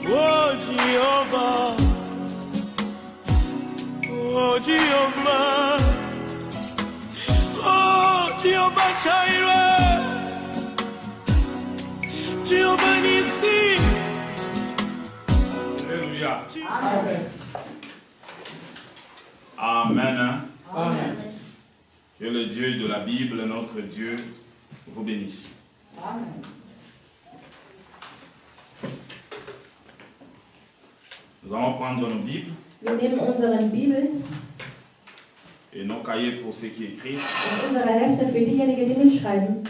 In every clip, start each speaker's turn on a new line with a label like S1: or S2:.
S1: Oh Jehovah, oh Jehovah, oh Jehovah Jireh, Jehovah Nissi.
S2: Alléluia.
S3: Amen.
S2: Amen.
S3: Amen.
S2: Que le Dieu de la Bible, notre Dieu, vous bénisse.
S3: Amen.
S2: Nous allons prendre nos Bibles
S3: Wir nehmen unseren Bibeln
S2: et nos cahiers pour ceux qui écrivent.
S3: und unsere Hefte für diejenigen, die mitschreiben.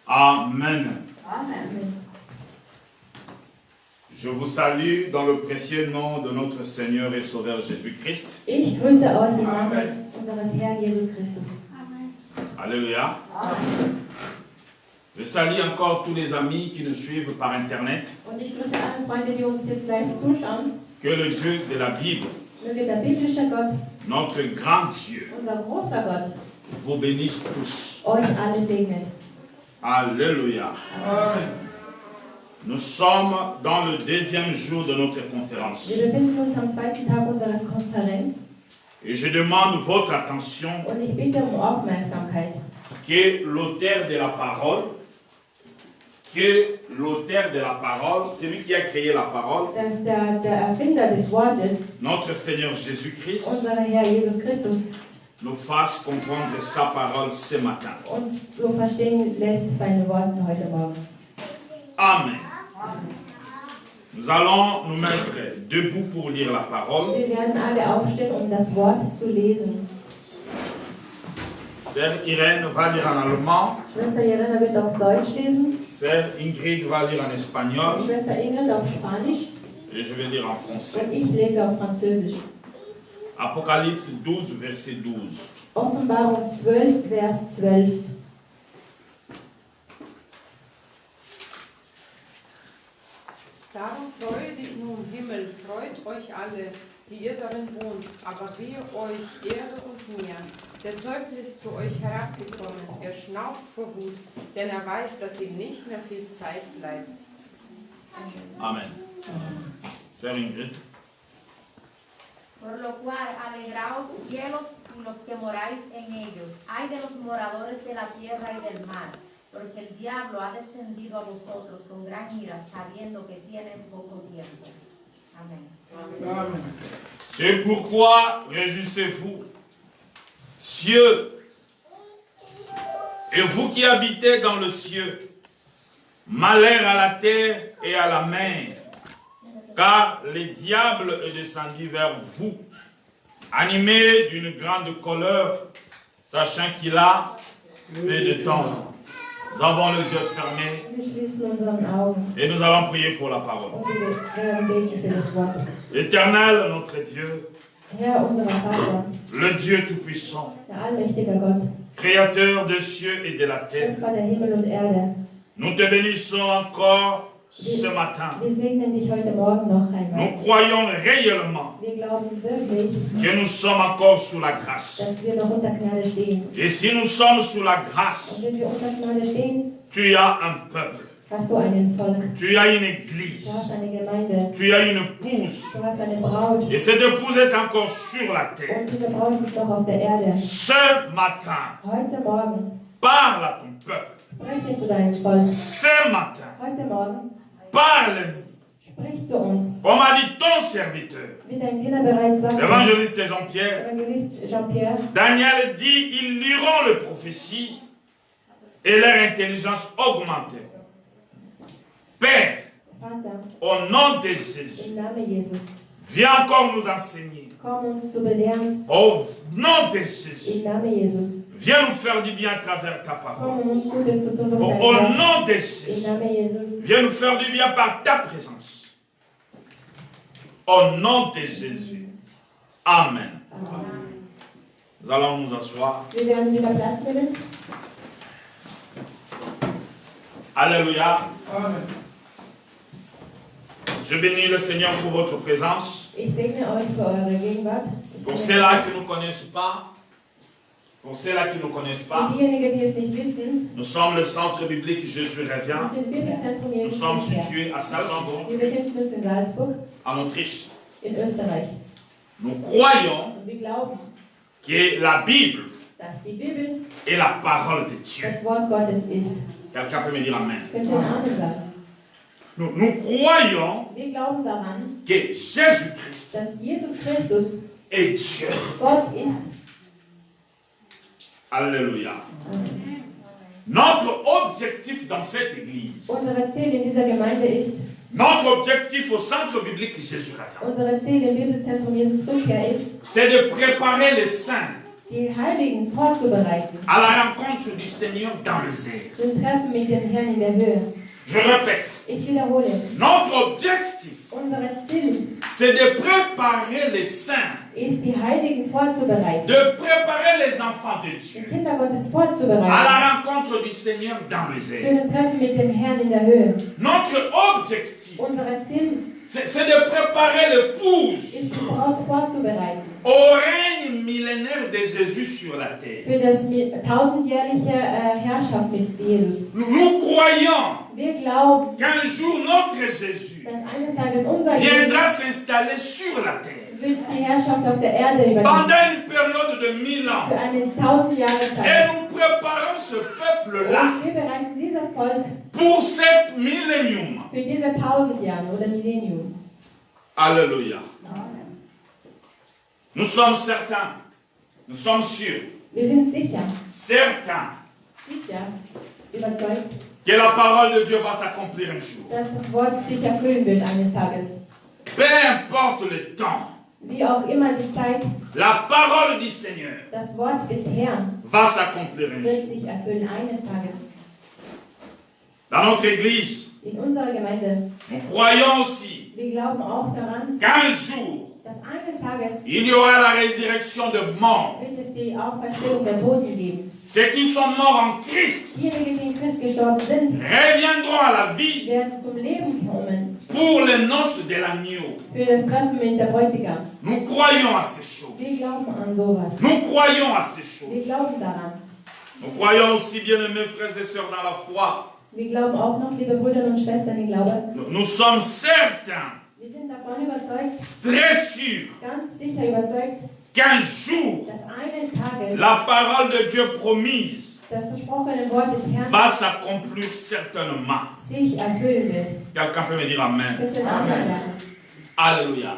S2: Amen.
S3: Amen.
S2: Je vous salue dans le précieux nom de notre Seigneur et Sauveur Jésus-Christ.
S3: Ich grüße euch im Namen unseres Herrn Jesus Christus.
S2: Alléluia.
S3: Amen.
S2: Je salue encore tous les amis qui nous suivent par Internet.
S3: Und ich grüße alle Freunde, die uns jetzt live zuschauen.
S2: Que le Dieu de la Bible,
S3: Möge der biblische Gott,
S2: notre grand Dieu,
S3: unser großer Gott,
S2: vous bénisse tous.
S3: euch alle segnet.
S2: Alléluia. Nous sommes dans le deuxième jour de notre conférence.
S3: Wir befinden uns am zweiten Tag unserer Konferenz
S2: Et je demande votre attention
S3: und ich bitte um Aufmerksamkeit.
S2: que l'auteur de la parole, celui qui a créé la parole,
S3: Dass der Erfinder des Wortes,
S2: notre Seigneur Jésus-Christ,
S3: unser Herr Jesus Christus,
S2: nous fasse comprendre sa parole ce matin.
S3: uns so verstehen lässt seine Worte heute Morgen.
S2: Amen. Nous allons nous mettre debout pour lire la parole.
S3: Wir werden alle aufstehen, um das Wort zu lesen.
S2: Sœur Irène va lire en allemand,
S3: Schwester Irena wird auf Deutsch lesen,
S2: Sœur Ingrid va lire en espagnol
S3: Schwester Ingrid auf Spanisch
S2: et je vais lire en français.
S3: und ich lese auf Französisch.
S2: Apocalypse 12, verset 12.
S3: Offenbarung 12, Vers 12.
S4: Darum freue dich nun, Himmel, freut euch alle, die ihr darin wohnt, aber wehe euch, Erde und Meer. Der Teufel ist zu euch herabgekommen, er schnaubt vor Wut, denn er weiß, dass ihm nicht mehr viel Zeit bleibt.
S2: Amen. Sœur Ingrid.
S5: Por lo cual, alegraos cielos y los que moráis en ellos. Ay de los moradores de la tierra y del mar, porque el diablo ha descendido a vosotros con gran ira, sabiendo que tienen poco tiempo. Amén.
S2: Amen. C'est pourquoi réjouissez-vous, cieux, et vous qui habitez dans le ciel, malheur à la terre et à la mer, car le diable est descendu vers vous, animé d'une grande colère, sachant qu'il a peu de temps. Nous avons les yeux fermés
S3: Wir schließen unseren Augen
S2: et nous allons prier pour la parole.
S3: und wir werden beten für das Wort.
S2: Éternel, notre Dieu,
S3: Herr, unser Vater,
S2: le Dieu Tout-Puissant,
S3: der allmächtige Gott,
S2: Créateur des cieux et de la terre,
S3: Schöpfer der Himmel und Erde,
S2: nous te bénissons encore ce matin.
S3: wir segnen dich heute Morgen noch
S2: Nous
S3: einmal.
S2: croyons réellement
S3: Wir glauben wirklich,
S2: que nous sommes encore sous la grâce.
S3: dass wir noch unter Gnade stehen.
S2: Et si nous sommes sous la grâce,
S3: Und wenn wir unter Gnade stehen,
S2: tu as un peuple,
S3: hast du einen Volk,
S2: tu as une église,
S3: du hast eine Gemeinde,
S2: tu as une épouse.
S3: du hast eine Braut.
S2: Et cette épouse est encore sur la terre.
S3: Und diese Braut ist noch auf der Erde.
S2: Ce matin,
S3: Heute Morgen,
S2: parle à ton peuple.
S3: spreche zu deinem Volk.
S2: Ce matin,
S3: Heute Morgen,
S2: parle-nous.
S3: sprich zu uns.
S2: On m'a dit ton serviteur,
S3: Wie dein Diener bereits sagte,
S2: l'évangéliste Jean-Pierre,
S3: Evangelist Jean-Pierre,
S2: Daniel dit, ils liront les prophéties et leur intelligence augmentée. Père,
S3: Vater,
S2: au nom de Jésus,
S3: im Namen Jesus,
S2: viens encore nous enseigner.
S3: komm uns zu belehren.
S2: Au nom de Jésus,
S3: Im Namen Jesus,
S2: viens nous faire du bien à travers ta parole.
S3: komm uns Gutes zu tun durch dein
S2: Au
S3: Wort.
S2: nom de
S3: Im
S2: Jésus,
S3: Namen Jesus,
S2: viens nous faire du bien par ta présence. Au nom de Jésus. Amen.
S3: Amen.
S2: Nous allons nous asseoir.
S3: Wir werden wieder Platz nehmen.
S2: Alléluia. Je bénis le Seigneur pour votre présence.
S3: Ich segne euch für eure Gegenwart.
S2: Pour ceux-là qui ne nous connaissent pas, Pour ceux-là qui ne connaissent
S3: Für
S2: pas,
S3: diejenigen, die es nicht wissen,
S2: nous sommes le centre biblique Jésus
S3: wir
S2: revient.
S3: sind Bibelzentrum
S2: Nous
S3: Jesus
S2: sommes
S3: Christi.
S2: situés à Salzbourg,
S3: Wir befinden uns in Salzburg,
S2: en Autriche.
S3: in Österreich.
S2: Nous croyons
S3: Und wir glauben,
S2: que la Bible
S3: dass die Bibel
S2: est la parole de Dieu.
S3: das Wort Gottes ist.
S2: Quelqu'un peut me dire Amen.
S3: Könnt ihr einen Amen sagen?
S2: Nous croyons
S3: Wir glauben daran,
S2: que Jésus-Christ
S3: dass Jesus Christus
S2: est Dieu.
S3: Gott ist.
S2: Alléluia.
S3: Amen.
S2: Notre objectif dans cette église,
S3: Unsere Ziel in dieser Gemeinde ist,
S2: notre objectif au centre biblique Jésus revient,
S3: unsere Ziel im Bibelzentrum Jesus Rückkehr ist,
S2: c'est de préparer les saints
S3: die Heiligen vorzubereiten
S2: à la rencontre du Seigneur dans les airs.
S3: zum Treffen mit dem Herrn in der Höhe.
S2: Je répète,
S3: Ich wiederhole,
S2: notre objectif,
S3: unsere Ziel
S2: c'est de préparer les saints,
S3: ist, die Heiligen vorzubereiten,
S2: de préparer les enfants de
S3: die
S2: Dieu
S3: Kinder Gottes
S2: à
S3: vorzubereiten,
S2: la rencontre du Seigneur dans les
S3: für
S2: airs.
S3: ein Treffen mit dem Herrn in der Höhe.
S2: Notre objectif,
S3: Unsere Ziel
S2: c'est de préparer l'épouse
S3: ist, die Braut vorzubereiten
S2: au règne millénaire de Jésus sur la terre.
S3: für das tausendjährliche Herrschaft mit Jesus.
S2: Nous croyons
S3: Wir glauben,
S2: qu'un jour notre Jésus
S3: dass eines Tages unser Jesus
S2: viendra s'installer sur la terre
S3: wird die Herrschaft auf der Erde übernehmen.
S2: pendant une période de 1000 ans.
S3: Für eine 1000 Jahre
S2: Et
S3: Zeit.
S2: nous préparons ce peuple-là
S3: Und wir bereiten dieses Volk
S2: pour ce millénium.
S3: für diese 1000 Jahre oder Millennium.
S2: Alléluia. Nous sommes certains, nous sommes sûrs,
S3: Wir sind sicher, überzeugt,
S2: que la parole de Dieu va s'accomplir un jour.
S3: dass das Wort sich erfüllen wird eines Tages.
S2: Peu importe le temps,
S3: Wie auch immer die Zeit,
S2: la parole du Seigneur
S3: das Wort des Herrn
S2: va s'accomplir un
S3: wird
S2: jour.
S3: sich erfüllen eines Tages.
S2: Dans notre église,
S3: In unserer Gemeinde,
S2: nous croyons aussi
S3: wir glauben auch daran,
S2: qu'un jour,
S3: dass eines Tages
S2: il y aura la résurrection de morts.
S3: wird es die Auferstehung der Toten geben.
S2: Ceux qui sont morts en Christ
S3: Diejenigen, die in Christ gestorben sind,
S2: reviendront à la vie
S3: werden zum Leben kommen
S2: pour les noces de l'agneau.
S3: für das Treffen mit der Bräutigam.
S2: Nous croyons à ces choses.
S3: Wir glauben an sowas.
S2: Nous croyons à ces
S3: Wir
S2: choses.
S3: glauben daran.
S2: Nous croyons aussi, bien-aimés frères et sœurs, dans la foi.
S3: Wir glauben auch noch, liebe Brüder und Schwestern, ich glaube,
S2: Nous sommes certains,
S3: wir sind davon überzeugt,
S2: très sûrs,
S3: ganz sicher überzeugt,
S2: qu'un jour,
S3: dass eines Tages
S2: la parole de Dieu promise
S3: das versprochene Wort des Herrn
S2: va s'accomplir certainement.
S3: sich erfüllen wird.
S2: Quelqu'un peut me dire Amen.
S3: Könnt ihr Amen sagen?
S2: Alléluia.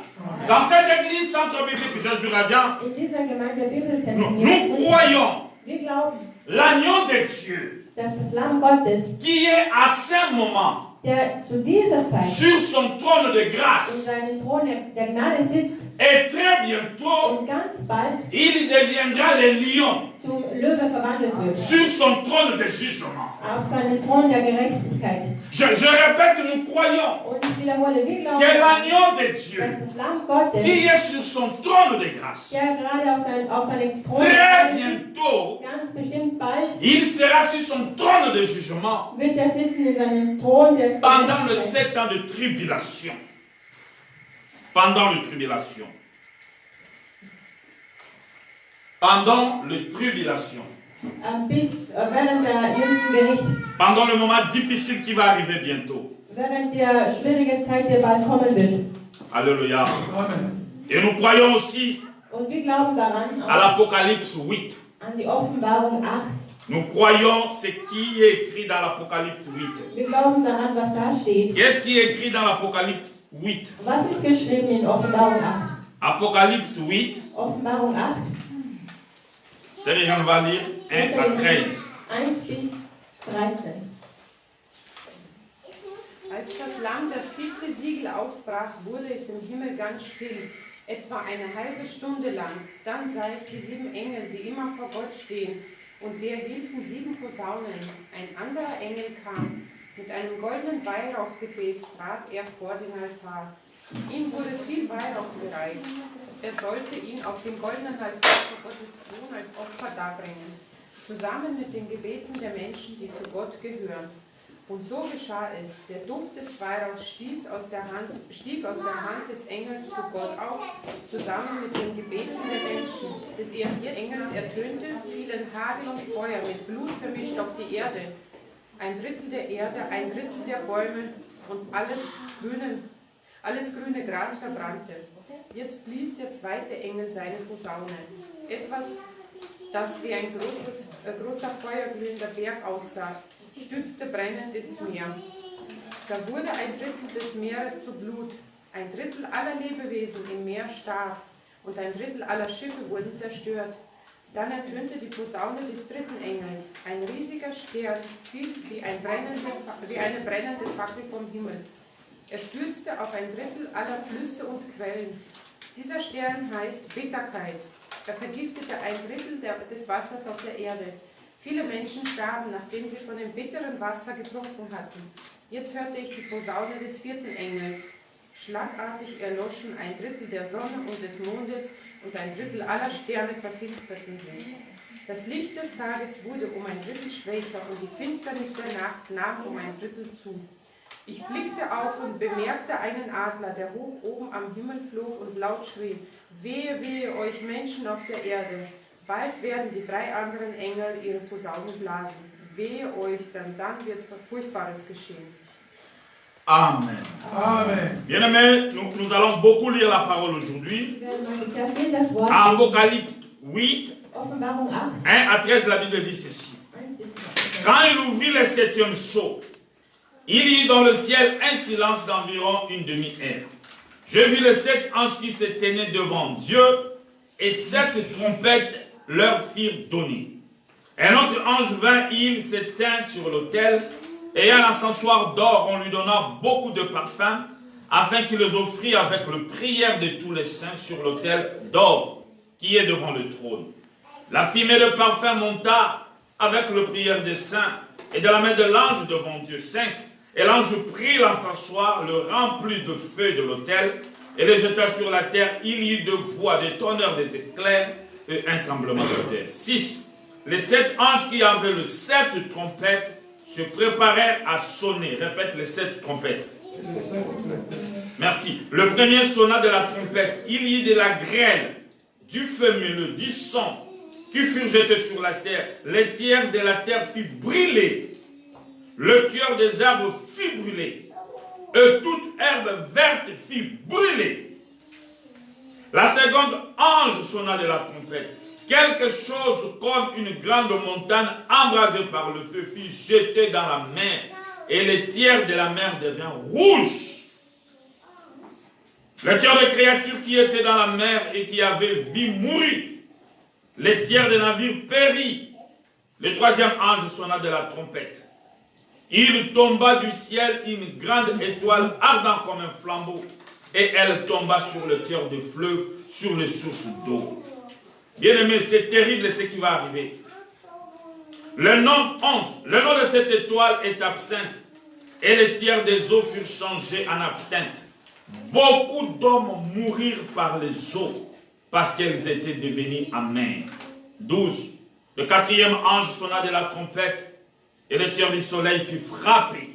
S2: Dans cette église centre biblique Jésus radiant,
S3: In dieser Gemeinde Bibelzentrum,
S2: nous croyons
S3: wir glauben,
S2: l'agneau de Dieu
S3: dass das Lamm Gottes,
S2: qui est à ce moment
S3: der zu dieser Zeit
S2: sur son trône de
S3: in
S2: grâce
S3: seinem Thron der Gnade sitzt
S2: et très bientôt
S3: und ganz bald
S2: il deviendra le lion
S3: zum Löwe verwandelt wird.
S2: sur son trône de jugement.
S3: Auf seinen Thron der Gerechtigkeit.
S2: Je répète, nous croyons
S3: Und ich wiederhole, wir glauben,
S2: que l'agneau de Dieu
S3: dass das Lamm Gottes,
S2: qui est sur son trône de grâce,
S3: der gerade auf seinem Thron
S2: très
S3: sitzt,
S2: bientôt,
S3: ganz bestimmt bald,
S2: il sera sur son trône de jugement
S3: wird er sitzen in seinem Thron des
S2: pendant les
S3: Gerechtigkeit.
S2: 7 ans de tribulation. Pendant la tribulation. Pendant la tribulation.
S3: Bis während der jüngsten Gericht,
S2: Pendant le moment difficile qui va arriver bientôt.
S3: während der schwierigen Zeit, die bald kommen wird.
S2: Alléluia. Et nous croyons aussi
S3: Und wir glauben daran,
S2: à l'Apocalypse 8.
S3: an die Offenbarung 8.
S2: Nous croyons ce qui est écrit dans l'Apocalypse 8.
S3: Wir glauben daran, was da steht.
S2: Qu'est-ce qui est écrit dans l'Apocalypse 8?
S3: Was ist geschrieben in Offenbarung 8?
S2: Apocalypse 8,
S3: Offenbarung 8,
S2: on va lire 1 à 13.
S3: 1 bis 13.
S4: Als das Lamm das 7. Siegel aufbrach, wurde es im Himmel ganz still, etwa eine halbe Stunde lang. Dann sah ich die 7 Engel, die immer vor Gott stehen, und sie erhielten 7 Posaunen. Ein anderer Engel kam. Mit einem goldenen Weihrauchgefäß trat er vor den Altar. Ihm wurde viel Weihrauch gereicht. Er sollte ihn auf dem goldenen Altar vor Gottes Thron als Opfer darbringen, zusammen mit den Gebeten der Menschen, die zu Gott gehören. Und so geschah es. Der Duft des Weihrauchs stieg aus der Hand des Engels zu Gott auf, zusammen mit den Gebeten der Menschen. Des ersten Engels ertönte, fielen Hagel und Feuer mit Blut vermischt auf die Erde. 1/3 der Erde, 1/3 der Bäume und alles grüne Gras verbrannte. Jetzt blies der zweite Engel seine Posaune. Etwas, das wie ein großer feuerglühender Berg aussah, stürzte brennend ins Meer. Da wurde 1/3 des Meeres zu Blut, 1/3 aller Lebewesen im Meer starb und 1/3 aller Schiffe wurden zerstört. Dann ertönte die Posaune des dritten Engels. Ein riesiger Stern fiel wie eine brennende Fackel vom Himmel. Er stürzte auf 1/3 aller Flüsse und Quellen. Dieser Stern heißt Bitterkeit. Er vergiftete 1/3 des Wassers auf der Erde. Viele Menschen starben, nachdem sie von dem bitteren Wasser getrunken hatten. Jetzt hörte ich die Posaune des vierten Engels. Schlagartig erloschen 1/3 der Sonne und des Mondes und 1/3 aller Sterne verfinsterten sich. Das Licht des Tages wurde um 1/3 schwächer und die Finsternis der Nacht nahm um 1/3 zu. Ich blickte auf und bemerkte einen Adler, der hoch oben am Himmel flog und laut schrie: Wehe, wehe euch Menschen auf der Erde! Bald werden die 3 anderen Engel ihre Posaunen blasen. Wehe euch, denn dann wird Furchtbares geschehen.
S2: Amen.
S1: Amen.
S2: Bien-aimés, nous allons beaucoup lire la parole aujourd'hui.
S3: Wir werden heute sehr viel das Wort
S2: À
S3: lesen.
S2: Apocalypse 8,
S3: Offenbarung 8,
S2: 1 à 13, la Bible dit ceci.
S3: 1 bis 13.
S2: Quand il ouvrit le 7e sceau, il y eut dans le ciel un silence d'environ une demi-heure. Je vis les 7 anges qui se tenaient devant Dieu, et 7 trompettes leur firent donner. Un autre ange vint, il s'éteint sur l'autel, et un encensoir d'or, on lui donna beaucoup de parfums, afin qu'il les offrit avec le prière de tous les saints sur l'autel d'or qui est devant le trône. La fumée de parfum monta avec le prière des saints, et de la main de l'ange devant Dieu 5. Et l'ange prit l'encensoir, le remplit de feu de l'autel, et le jeta sur la terre. Il y eut de voix, des tonnerres, des éclairs, et un tremblement de terre. 6. Les 7 anges qui avaient les 7 trompettes se préparèrent à sonner. Répète les 7 trompettes. Merci. Le premier sonna de la trompette. Il y eut de la grêle, du feu mêleux, du sang qui furent jetés sur la terre. Les tiers de la terre furent brûlés. Le tueur des arbres fut brûlé. Et toute herbe verte fut brûlée. La seconde ange sonna de la trompette. Quelque chose comme une grande montagne embrasée par le feu fut jetée dans la mer, et les tiers de la mer devinrent rouges. Les tiers de créatures qui étaient dans la mer et qui avaient vu mourir, les tiers des navires périt. Le troisième ange sonna de la trompette. Il tomba du ciel une grande étoile ardente comme un flambeau, et elle tomba sur le tiers de fleuve, sur les sources d'eau. Bien-aimés, c'est terrible ce qui va arriver. Le nom 11, le nom de cette étoile est absinthe, et les tiers des eaux furent changés en absinthe. Beaucoup d'hommes mourirent par les eaux, parce qu'elles étaient devenues amères. 12. Le quatrième ange sonna de la trompette, et le tiers du soleil fut frappé.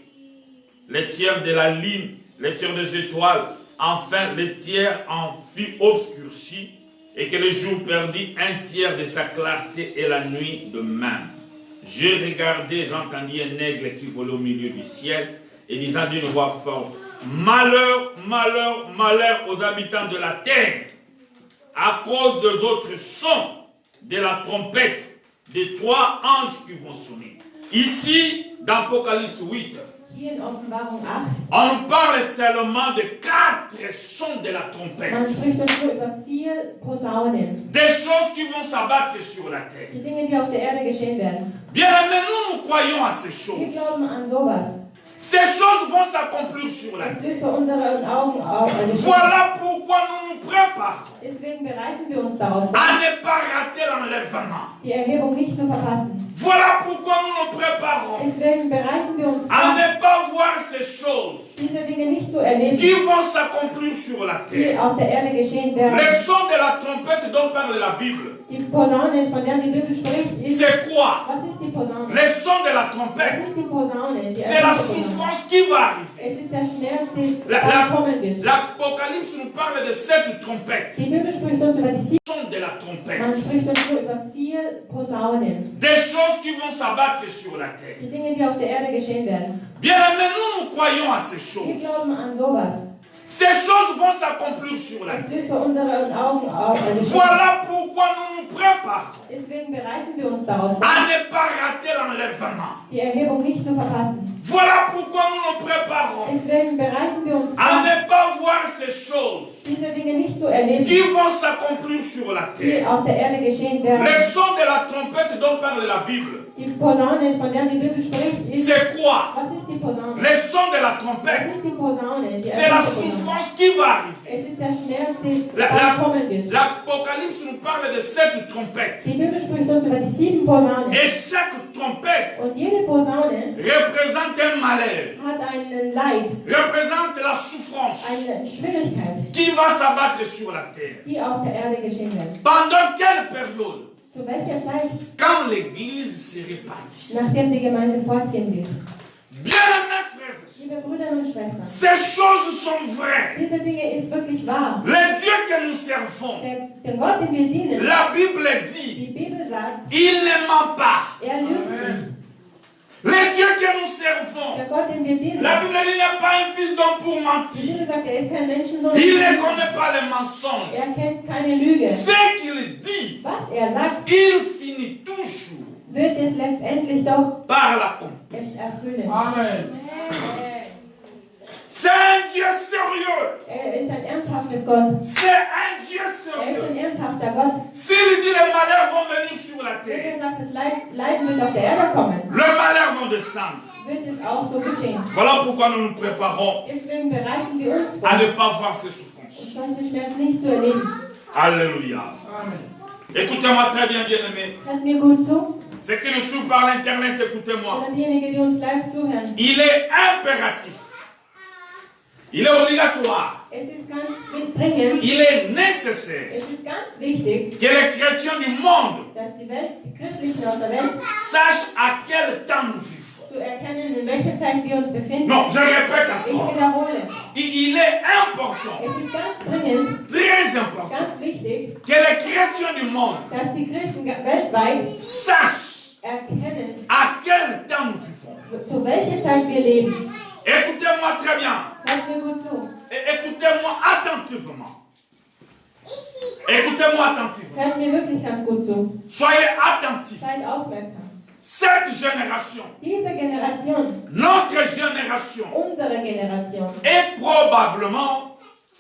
S2: Les tiers de la lune, les tiers des étoiles, enfin les tiers en fut obscurcis, et que le jour perdit 1/3 de sa clarté et la nuit de même. J'ai regardé, j'entendis un aigle qui volait au milieu du ciel, et disant d'une voix forte: Malheur, malheur, malheur aux habitants de la terre, à cause des autres sons de la trompette des 3 anges qui vont sonner. Ici, dans Apocalypse 8,
S3: Hier in Offenbarung 8,
S2: on parle seulement de 4 sons de la trompette.
S3: man spricht nur über 4 Posaunen.
S2: Des choses qui vont s'abattre sur la terre.
S3: Die Dinge, die auf der Erde geschehen werden.
S2: Bien aimés, nous croyons à ces
S3: Wir
S2: choses.
S3: glauben an sowas.
S2: Ces choses vont s'accomplir sur la
S3: Es
S2: terre.
S3: wird vor unseren Augen auch geschehen.
S2: Voilà pourquoi nous nous préparons
S3: Deswegen bereiten wir uns daraus
S2: à
S3: vor,
S2: ne pas rater l'enlèvement.
S3: die Erhebung nicht zu verpassen.
S2: Voilà pourquoi nous nous préparons
S3: Deswegen bereiten wir uns
S2: à
S3: vor,
S2: ne pas voir ces choses
S3: diese Dinge nicht zu erleben,
S2: qui vont s'accomplir sur la
S3: die
S2: terre.
S3: auf der Erde geschehen werden.
S2: Le son de la trompette dont parle la Bible,
S3: Die Posaunen, von der die Bibel spricht, ist,
S2: c'est quoi?
S3: was ist die die Posaune?
S2: Le son de la
S3: Was
S2: trompette,
S3: ist die Posaune? Die
S2: c'est la
S3: erste Posaune.
S2: souffrance qui va arriver.
S3: Es ist der Schmerz, der kommen wird.
S2: L'Apocalypse nous parle de cette trompette.
S3: Die Bibel spricht uns über die
S2: Le son de la trompette.
S3: Man spricht uns nur über 4 Posaunen.
S2: Des choses qui vont s'abattre sur la terre.
S3: Die Dinge, die auf der Erde geschehen werden.
S2: Bien aimés, nous croyons à ces
S3: Wir
S2: choses.
S3: glauben an sowas.
S2: Ces choses vont s'accomplir sur la
S3: Es
S2: terre.
S3: wird vor unseren Augen auch geschehen.
S2: Voilà pourquoi nous nous préparons
S3: Deswegen bereiten wir uns darauf vor,
S2: à ne pas rater l'enlèvement.
S3: die Erhebung nicht zu verpassen.
S2: Voilà pourquoi nous nous préparons
S3: Deswegen bereiten wir uns
S2: à
S3: vor,
S2: ne pas voir ces choses
S3: diese Dinge nicht zu erleben,
S2: qui vont s'accomplir sur la
S3: die
S2: terre.
S3: auf der Erde geschehen werden.
S2: Le son de la trompette dont parle la Bible,
S3: Die Posaune, von der die Bibel spricht, ist,
S2: c'est quoi?
S3: was ist die Posaune?
S2: Le son de la
S3: Was
S2: trompette,
S3: ist die Posaune? Die
S2: c'est la
S3: erste Posaune.
S2: souffrance qui va arriver.
S3: Es ist der Schmerz, der kommen wird.
S2: L'Apocalypse nous parle de cette trompette.
S3: Die Bibel spricht uns über die 7 Posaunen.
S2: Et chaque trompette
S3: Und jede Posaune
S2: représente un malheur,
S3: hat ein Leid,
S2: représente la souffrance
S3: eine Schwierigkeit,
S2: qui va s'abattre sur la terre.
S3: die auf der Erde geschehen wird.
S2: Pendant quelle période?
S3: Zu welcher Zeit?
S2: Quand l'Église se répartit.
S3: Nachdem die Gemeinde fortgehen wird.
S2: Bien-aimés frères et sœurs,
S3: Liebe Brüder und Schwestern,
S2: ces choses sont vraies.
S3: diese Dinge ist wirklich wahr.
S2: Le Dieu que nous servons,
S3: Der Gott, den wir dienen,
S2: la Bible
S3: die
S2: dit,
S3: Bibel sagt,
S2: il ne ment pas.
S3: er lügt nicht.
S2: Le Dieu que nous servons,
S3: Der Gott, den wir dienen,
S2: la Bible dit, il n'est pas un fils d'homme pour
S3: die
S2: mentir.
S3: Bibel sagt, er ist kein Menschensohn.
S2: Il ne connaît pas les mensonges.
S3: Er kennt keine Lüge.
S2: Ce qu'il dit,
S3: Was er sagt,
S2: il finit toujours
S3: wird es letztendlich doch
S2: par l'accomplir.
S3: es erfüllen.
S2: C'est un Dieu sérieux.
S3: Er ist ein ernsthaftes Gott.
S2: C'est un Dieu
S3: Er ist
S2: sérieux.
S3: ein ernsthafter Gott.
S2: S'il dit les malheurs vont venir sur la
S3: Wenn
S2: terre,
S3: er sagt, das Leiden wird auf der Erde kommen,
S2: le malheur va descendre.
S3: wird es auch so geschehen.
S2: Voilà pourquoi nous nous préparons
S3: Deswegen bereiten wir uns vor,
S2: à ne pas voir ces souffrances.
S3: solche Schmerzen nicht zu erleben.
S2: Alléluia. Écoutez-moi très bien, bien-aimés.
S3: Hört mir gut zu.
S2: Ceux qui nous suivent par l'internet, écoutez-moi.
S3: Oder diejenigen, die uns live zuhören.
S2: Il est impératif. Il est obligatoire.
S3: Es ist ganz dringend,
S2: Il est nécessaire
S3: es ist ganz wichtig,
S2: que les chrétiens du monde
S3: dass die Christlichen aus der Welt
S2: sachent à quel temps nous vivons.
S3: zu erkennen, in welcher Zeit wir uns befinden.
S2: Non, je répète
S3: Ich
S2: encore.
S3: wiederhole.
S2: Il est important,
S3: Es ist ganz dringend,
S2: très important,
S3: ganz wichtig,
S2: que les chrétiens du monde
S3: dass die Christen weltweit
S2: sachent
S3: erkennen,
S2: à quel temps nous vivons.
S3: zu welcher Zeit wir leben.
S2: Écoutez-moi très bien.
S3: Hört mir gut zu.
S2: Et écoutez-moi attentivement. Écoutez-moi attentivement.
S3: Hört mir wirklich ganz gut zu.
S2: Soyez attentifs.
S3: Seid aufmerksam.
S2: Cette génération,
S3: Diese Generation,
S2: notre génération,
S3: unsere Generation,
S2: est probablement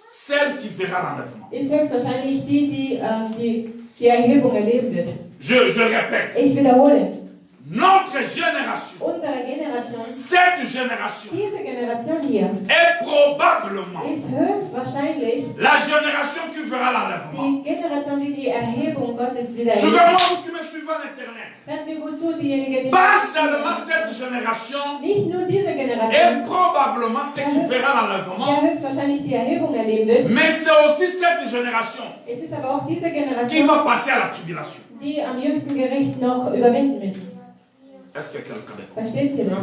S2: celle qui verra l'enlèvement.
S3: ist höchstwahrscheinlich die Erhebung erleben wird.
S2: Je répète,
S3: Ich wiederhole.
S2: notre génération,
S3: Unsere Generation,
S2: cette génération,
S3: diese Generation hier,
S2: est probablement
S3: ist höchstwahrscheinlich
S2: la génération qui verra l'enlèvement.
S3: die Generation, die die Erhebung Gottes wieder erlebt.
S2: Suivez-moi, vous qui me suivez à l'internet.
S3: Hört mir gut zu, diejenigen, die
S2: Pas seulement cette génération
S3: nicht nur diese
S2: est
S3: Generation,
S2: probablement ce qui verra
S3: die
S2: l'enlèvement,
S3: höchstwahrscheinlich die Erhebung erleben wird.
S2: mais c'est aussi cette génération
S3: Es ist aber auch diese
S2: qui
S3: Generation,
S2: va passer à la tribulation.
S3: die am jüngsten Gericht noch überwinden müssen.
S2: Est-ce que quelqu'un comprend?
S3: Versteht ihr das?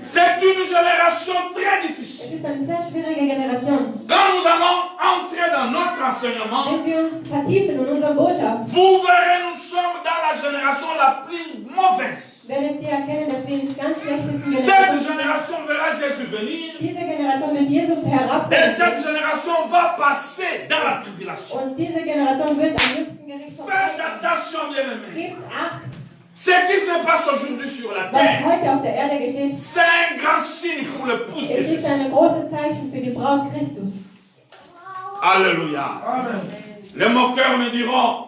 S2: C'est une génération très
S3: Es
S2: difficile.
S3: ist eine sehr schwierige Generation.
S2: Quand nous allons entrer dans notre enseignement,
S3: Wenn wir uns vertiefen in unserer Botschaft,
S2: vous verrez, nous sommes dans la génération la plus mauvaise.
S3: werdet ihr erkennen, dass wir in ganz schlechtesten
S2: Cette
S3: Generationen
S2: génération verra Jésus venir
S3: diese Generation wird Jesus
S2: et
S3: herablassen.
S2: cette génération va passer dans la tribulation.
S3: Und diese Generation wird am jüngsten Gericht
S2: Faites
S3: vorbei.
S2: attention, bien-aimés.
S3: Gebt Acht,
S2: Ce qui se passe aujourd'hui sur la
S3: was
S2: terre,
S3: heute auf der Erde geschieht.
S2: c'est un grand signe pour l'épouse de
S3: Es ist
S2: Jésus.
S3: ein großes Zeichen für die Braut Christus.
S2: Alléluia. Les moqueurs me diront,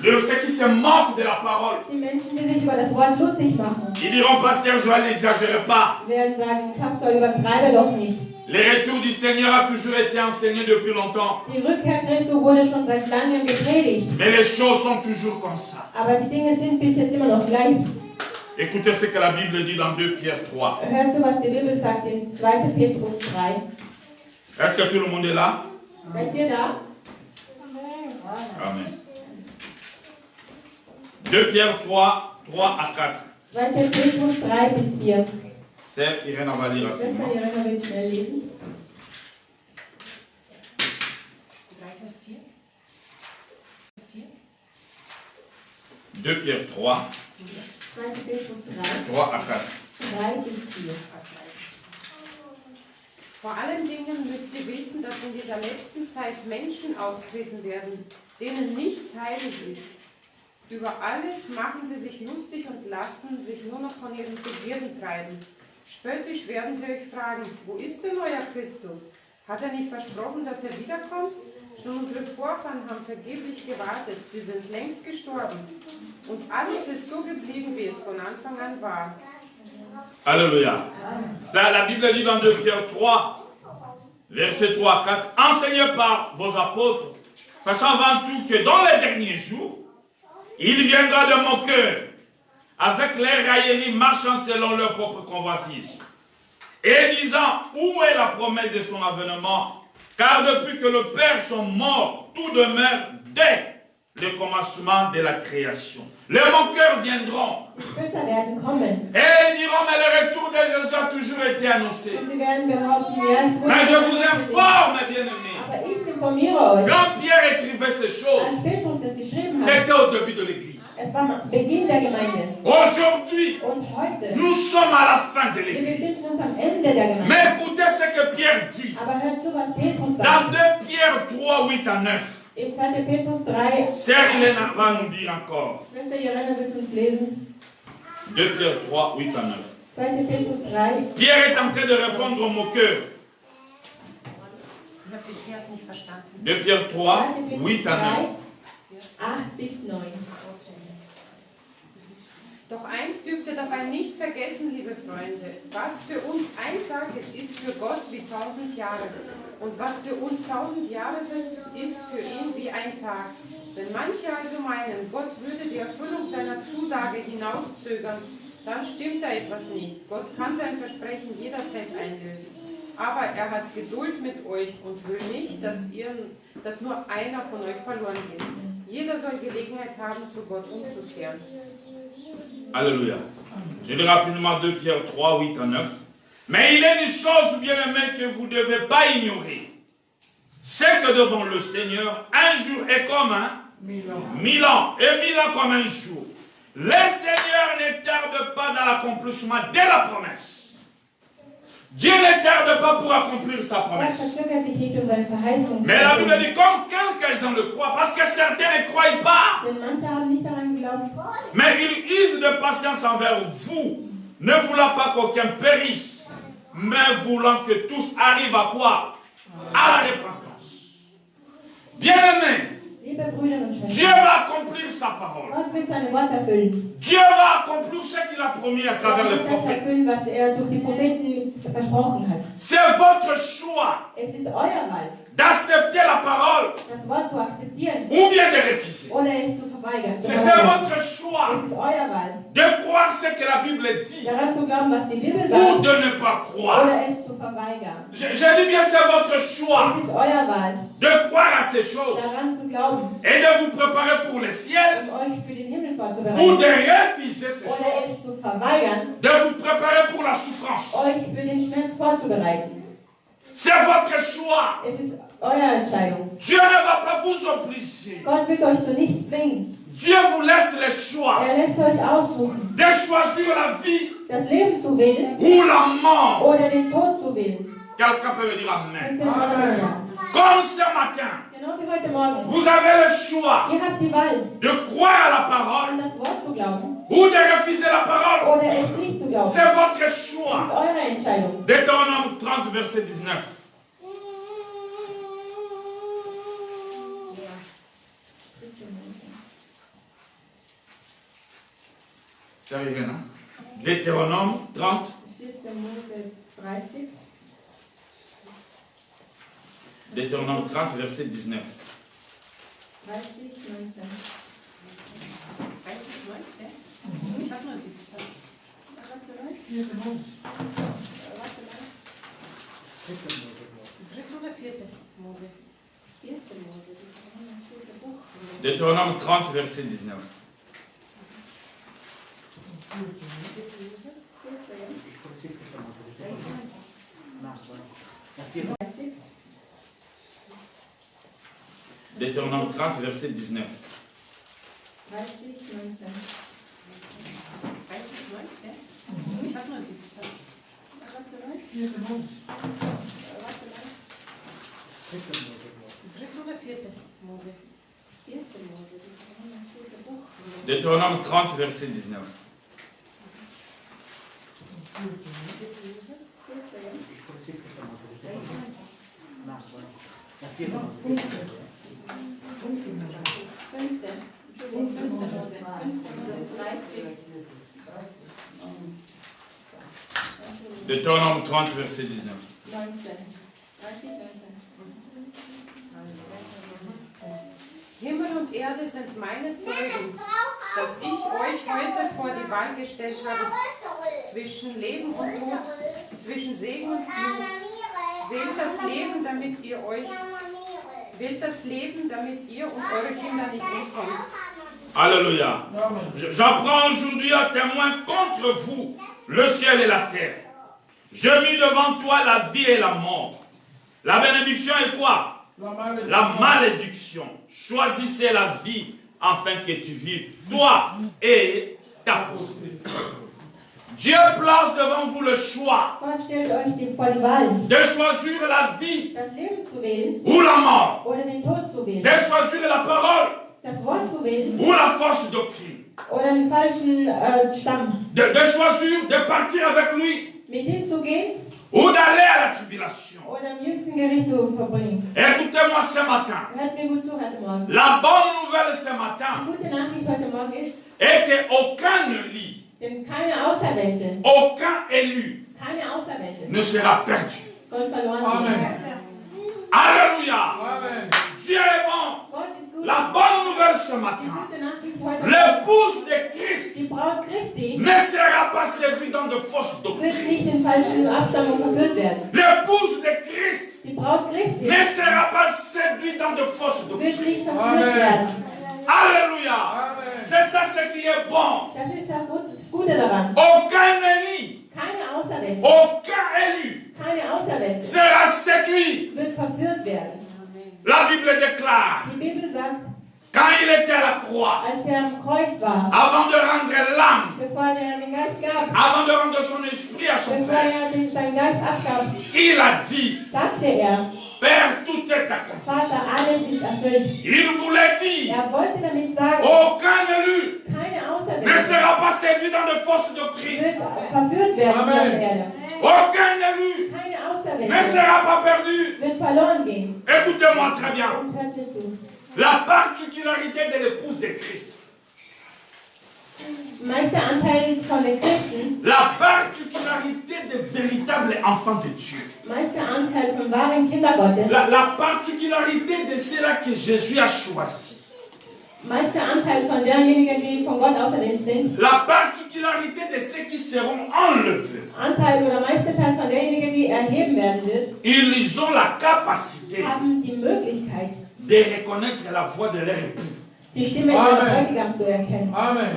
S2: ceux qui se moquent de la parole,
S3: Die Menschen, die sich über das Wort lustig machen,
S2: ils diront, Pasteur Joël, n'exagérez pas.
S3: werden sagen, Pastor, übertreibe doch nicht.
S2: Le retour du Seigneur a toujours été enseigné depuis longtemps.
S3: Die Rückkehr Christi wurde schon seit langem gepredigt.
S2: Mais les choses sont toujours comme ça.
S3: Aber die Dinge sind bis jetzt immer noch gleich.
S2: Écoutez ce que la Bible dit dans 2 Pierre 3.
S3: Hört zu, was die Bibel sagt in 2. Petrus 3.
S2: Est-ce que tout le monde est là?
S3: Seid ihr da?
S2: Amen. 2 Pierre 3, 3 à 4.
S3: 2. Petrus 3 bis 4.
S2: C'est Irène, on va lire
S3: Schwester
S2: rapidement.
S3: Irena will schnell lesen.
S4: 3 Vers 4.
S2: 2 Pierre 3,
S3: 2. Petrus 3,
S2: 3 à 4.
S3: 3 bis 4.
S4: Vor allen Dingen müsst ihr wissen, dass in dieser letzten Zeit Menschen auftreten werden, denen nichts heilig ist. Über alles machen sie sich lustig und lassen sich nur noch von ihren Begierden treiben. Spöttisch werden sie euch fragen, wo ist denn euer Christus? Hat er nicht versprochen, dass er wiederkommt? Schon unsere Vorfahren haben vergeblich gewartet, sie sind längst gestorben. Und alles ist so geblieben, wie es von Anfang an war.
S2: Alléluia. La Bible dit dans 2 Pierre 3, versets 3 à 4, enseignez par vos apôtres, sachant avant tout que dans les derniers jours, il viendra de moqueurs, avec les railleries marchant selon leur propre convoitise, et disant, où est la promesse de son avènement? Car depuis que le Père sont morts, tout demeure dès le commencement de la création. Les moqueurs viendront.
S3: Die Spötter werden kommen.
S2: Et ils diront, mais le retour de Jésus a toujours été annoncé.
S3: Und sie werden behaupten, ja, es wurde
S2: Mais je vous
S3: schon
S2: informe, bien-aimés,
S3: Aber ich informiere euch,
S2: quand Pierre écrivait ces
S3: als
S2: choses,
S3: Petrus das geschrieben hat,
S2: c'était au début de l'Église.
S3: es war am Beginn der Gemeinde.
S2: Aujourd'hui,
S3: Und heute,
S2: nous sommes à la fin de
S3: wir
S2: l'Église.
S3: befinden uns am Ende der Gemeinde.
S2: Mais écoutez ce que Pierre dit.
S3: Aber hört zu, was Petrus
S2: Dans
S3: sagt.
S2: 2 Pierre 3, 8 à 9.
S3: Im 2. Petrus 3,
S2: Sœur Hélène va nous dire encore.
S3: Schwester Irena wird uns lesen.
S2: 2 Pierre 3, 8 à 9.
S3: 2. Petrus 3,
S2: Pierre est en train de répondre aux moqueurs.
S4: Ich habe den Vers nicht verstanden.
S2: 2 Pierre 3,
S3: 2. Petrus
S2: 8 à 9.
S3: 3, 8 bis 9.
S4: Doch eins dürft ihr dabei nicht vergessen, liebe Freunde. Was für uns ein Tag ist für Gott wie 1000 Jahre. Und was für uns 1000 Jahre sind, ist für ihn wie ein Tag. Wenn manche also meinen, Gott würde die Erfüllung seiner Zusage hinauszögern, dann stimmt da etwas nicht. Gott kann sein Versprechen jederzeit einlösen. Aber er hat Geduld mit euch und will nicht, dass nur einer von euch verloren geht. Jeder soll Gelegenheit haben, zu Gott umzukehren.
S2: Alléluia. Je lis rapidement 2 Pierre 3, 8 à 9. Mais il est une chose, bien-aimée, que vous ne devez pas ignorer. C'est que devant le Seigneur, un jour est comme 1000 ans, et 1000 ans comme un jour. Le Seigneur ne tarde pas dans l'accomplissement de la promesse. Dieu ne tarde pas pour accomplir sa
S3: Gott
S2: promesse.
S3: verzögert sich nicht, seine Verheißung zu
S2: Mais la Bible
S3: erfüllen.
S2: dit comme quelques-uns le croient, parce que certains ne croient pas.
S3: Denn manche haben nicht daran geglaubt.
S2: Mais il use de patience envers vous, ne voulant pas qu'aucun périsse, mais voulant que tous arrivent à quoi? À la repentance. Bien-aimé,
S3: Liebe Brüder und
S2: Dieu
S3: Schwestern,
S2: va accomplir sa parole.
S3: Gott wird seine Worte erfüllen.
S2: Dieu va accomplir ce qu'il a promis à
S3: Gott
S2: travers les
S3: wird das
S2: prophètes.
S3: erfüllen, was er durch die Propheten versprochen hat.
S2: C'est votre choix
S3: Es ist euer Wahl,
S2: d'accepter la parole
S3: das Wort zu akzeptieren
S2: ou bien de refuser.
S3: oder es zu verweigern.
S2: C'est votre choix
S3: Es ist euer Wahl,
S2: de croire ce que la Bible dit
S3: daran zu glauben, was die Bibel
S2: ou
S3: sagt,
S2: de ne pas croire.
S3: oder es zu verweigern.
S2: Je dis bien c'est votre choix
S3: Es ist euer Wahl,
S2: de croire à ces choses
S3: daran zu glauben,
S2: et de vous préparer pour le ciel
S3: euch für den Himmel
S2: ou
S3: vorzubereiten,
S2: de refuser ces
S3: oder
S2: choses,
S3: es zu verweigern,
S2: de vous préparer pour la souffrance.
S3: euch für den Schmerz vorzubereiten.
S2: C'est votre choix.
S3: Es ist eure Entscheidung.
S2: Dieu ne va pas vous obliger.
S3: Gott wird euch zu nichts zwingen.
S2: Dieu vous laisse le choix
S3: Er lässt euch aussuchen,
S2: de choisir la vie
S3: das Leben zu wählen
S2: ou la mort.
S3: oder den Tod zu wählen.
S2: Quelqu'un peut me dire Amen.
S3: Erzählt Halleluja.
S2: Comme ce matin,
S3: Genau wie heute Morgen.
S2: vous avez le choix
S3: Ihr habt die Wahl,
S2: de croire à la parole
S3: an das Wort zu glauben
S2: ou de refuser la parole.
S3: oder es nicht zu glauben.
S2: C'est votre
S3: Das ist
S2: choix.
S3: eure Entscheidung.
S2: Deutéronome 30, verset 19. C'est arrivé, non? Deutéronome 30,
S3: 4. Mose 30.
S2: Deutéronome 30, verset 19.
S3: 30, 19.
S4: 30, 19? Ich habe nur 17. Dritte oder vierte Mose?
S3: 4. Mose, das ist das 4. Buch.
S2: Deutéronome 30, verset 19. Deutéronome 30, verset 19.
S3: 30, 19.
S4: 30, 19? Ich habe nur 17. Dritte oder vierte Mose?
S3: Vierte Mose, das vierte Buch.
S2: Deutéronome 30, verset 19.
S3: Fünfte. Entschuldigung, fünfte Mose. 30.
S2: Deutéronome 30, verset 19.
S3: 19. 30, 19.
S4: Himmel und Erde sind meine Zeugen, dass ich euch heute vor die Wahl gestellt habe, zwischen Leben und Tod, zwischen Segen und Fluch. Wählt das Leben, damit ihr und eure Kinder nicht umkommen.
S2: Alléluia. J'apprends aujourd'hui à témoin contre vous le ciel et la terre. J'ai mis devant toi la vie et la mort. La bénédiction est quoi? La malédiction. Choisissez la vie afin que tu vives, toi et ta postérité. Dieu place devant vous le choix
S3: Gott stellt euch vor die Wahl,
S2: de choisir la vie
S3: das Leben zu wählen
S2: ou la mort,
S3: oder den Tod zu wählen,
S2: de choisir la parole
S3: das Wort zu wählen
S2: ou la fausse doctrine,
S3: oder den falschen Stamm.
S2: de choisir de partir avec lui
S3: Mit ihm zu gehen
S2: ou d'aller à la tribulation.
S3: oder im jüngsten Gericht zu verbringen.
S2: Écoutez-moi ce matin.
S3: Hört mir gut zu heute Morgen.
S2: La bonne nouvelle ce
S3: Die
S2: matin
S3: gute Nachricht heute Morgen ist,
S2: est qu'aucun ne lit,
S3: denn keine Auserwählte,
S2: aucun élu
S3: keine Auserwählte
S2: ne sera perdu.
S3: soll verloren
S6: Amen.
S3: gehen.
S2: Alléluia.
S6: Amen.
S2: Dieu est bon.
S3: Gott ist gut.
S2: La bonne nouvelle ce
S3: Die
S2: matin.
S3: gute Nachricht heute Morgen,
S2: L'épouse de Christ
S3: die Braut Christi
S2: ne sera pas séduite dans de fausses
S3: wird
S2: doctrines.
S3: nicht in falschen Abstammung verführt werden.
S2: L'épouse de Christ
S3: Die Braut Christi
S2: ne sera pas séduite dans de fausses
S3: wird
S2: doctrines.
S3: nicht verführt
S6: Amen.
S3: werden.
S2: Alléluia.
S6: Amen.
S2: C'est ça ce qui est bon.
S3: Das ist das Gute daran.
S2: Aucun élu,
S3: Keine Auserwählte,
S2: aucun élu
S3: keine Auserwählte
S2: sera séduit.
S3: wird verführt werden.
S2: La Bible déclare,
S3: Die Bibel sagt,
S2: quand il était à la croix,
S3: als er am Kreuz war,
S2: avant de rendre l'âme,
S3: bevor er den Geist gab,
S2: avant de rendre son esprit à son
S3: bevor
S2: Père,
S3: er seinen Geist abgab,
S2: il a dit,
S3: sagte er,
S2: Père, tout est accompli.
S3: Vater, alles ist erfüllt.
S2: Il voulait dire,
S3: Er wollte damit sagen,
S2: aucun élu
S3: keine
S2: ne
S3: Auserwählte
S2: sera pas séduit dans de fausses doctrines.
S3: wird verführt werden auf
S6: Amen.
S3: der Erde.
S2: Aucun élu
S3: Keine
S2: ne
S3: Auserwählte
S2: sera pas perdu.
S3: wird verloren gehen.
S2: Écoutez-moi très bien.
S3: Und hört mir zu.
S2: La particularité de l'épouse de Christ,
S3: Meisteranteil von den Christen,
S2: la particularité des véritables enfants de Dieu,
S3: Meisteranteil von wahren Kinder Gottes,
S2: la particularité de ceux-là que Jésus a choisi,
S3: Meisteranteil von derjenigen, die von Gott auserwählt sind,
S2: la particularité de ceux qui seront enlevés,
S3: Anteil oder Meisterteil von derjenigen, die erheben werden wird,
S2: ils ont la capacité
S3: haben die Möglichkeit,
S2: de reconnaître la voix de leur époux.
S3: die Stimme ihres
S6: Amen.
S3: Bräutigams zu erkennen.
S6: Amen.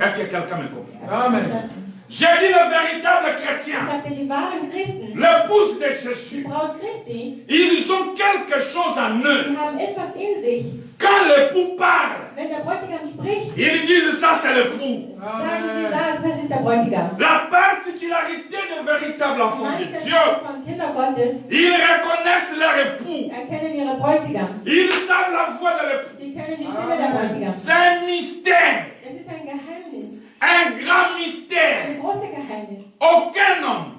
S2: Est-ce que quelqu'un me comprend?
S6: Amen.
S2: J'ai dit le véritable
S3: Ich
S2: chrétien,
S3: sagte, die wahren Christen,
S2: l'épouse de
S3: die
S2: Jésus,
S3: Braut Christi,
S2: ils ont quelque chose en eux.
S3: die haben etwas in sich.
S2: Quand l'époux parle,
S3: Wenn der Bräutigam spricht,
S2: ils disent ça c'est l'époux.
S3: sagen sie,
S6: Amen.
S3: das ist der Bräutigam.
S2: La particularité des véritables enfants de
S3: Meisterteil
S2: Dieu,
S3: von Kinder Gottes
S2: ils reconnaissent leur époux.
S3: erkennen ihre Bräutigam.
S2: Ils savent la voix de l'époux.
S3: Sie kennen die Stimme der Bräutigam.
S2: C'est un mystère,
S3: Es ist ein Geheimnis,
S2: un grand mystère.
S3: ein großes Geheimnis.
S2: Aucun homme,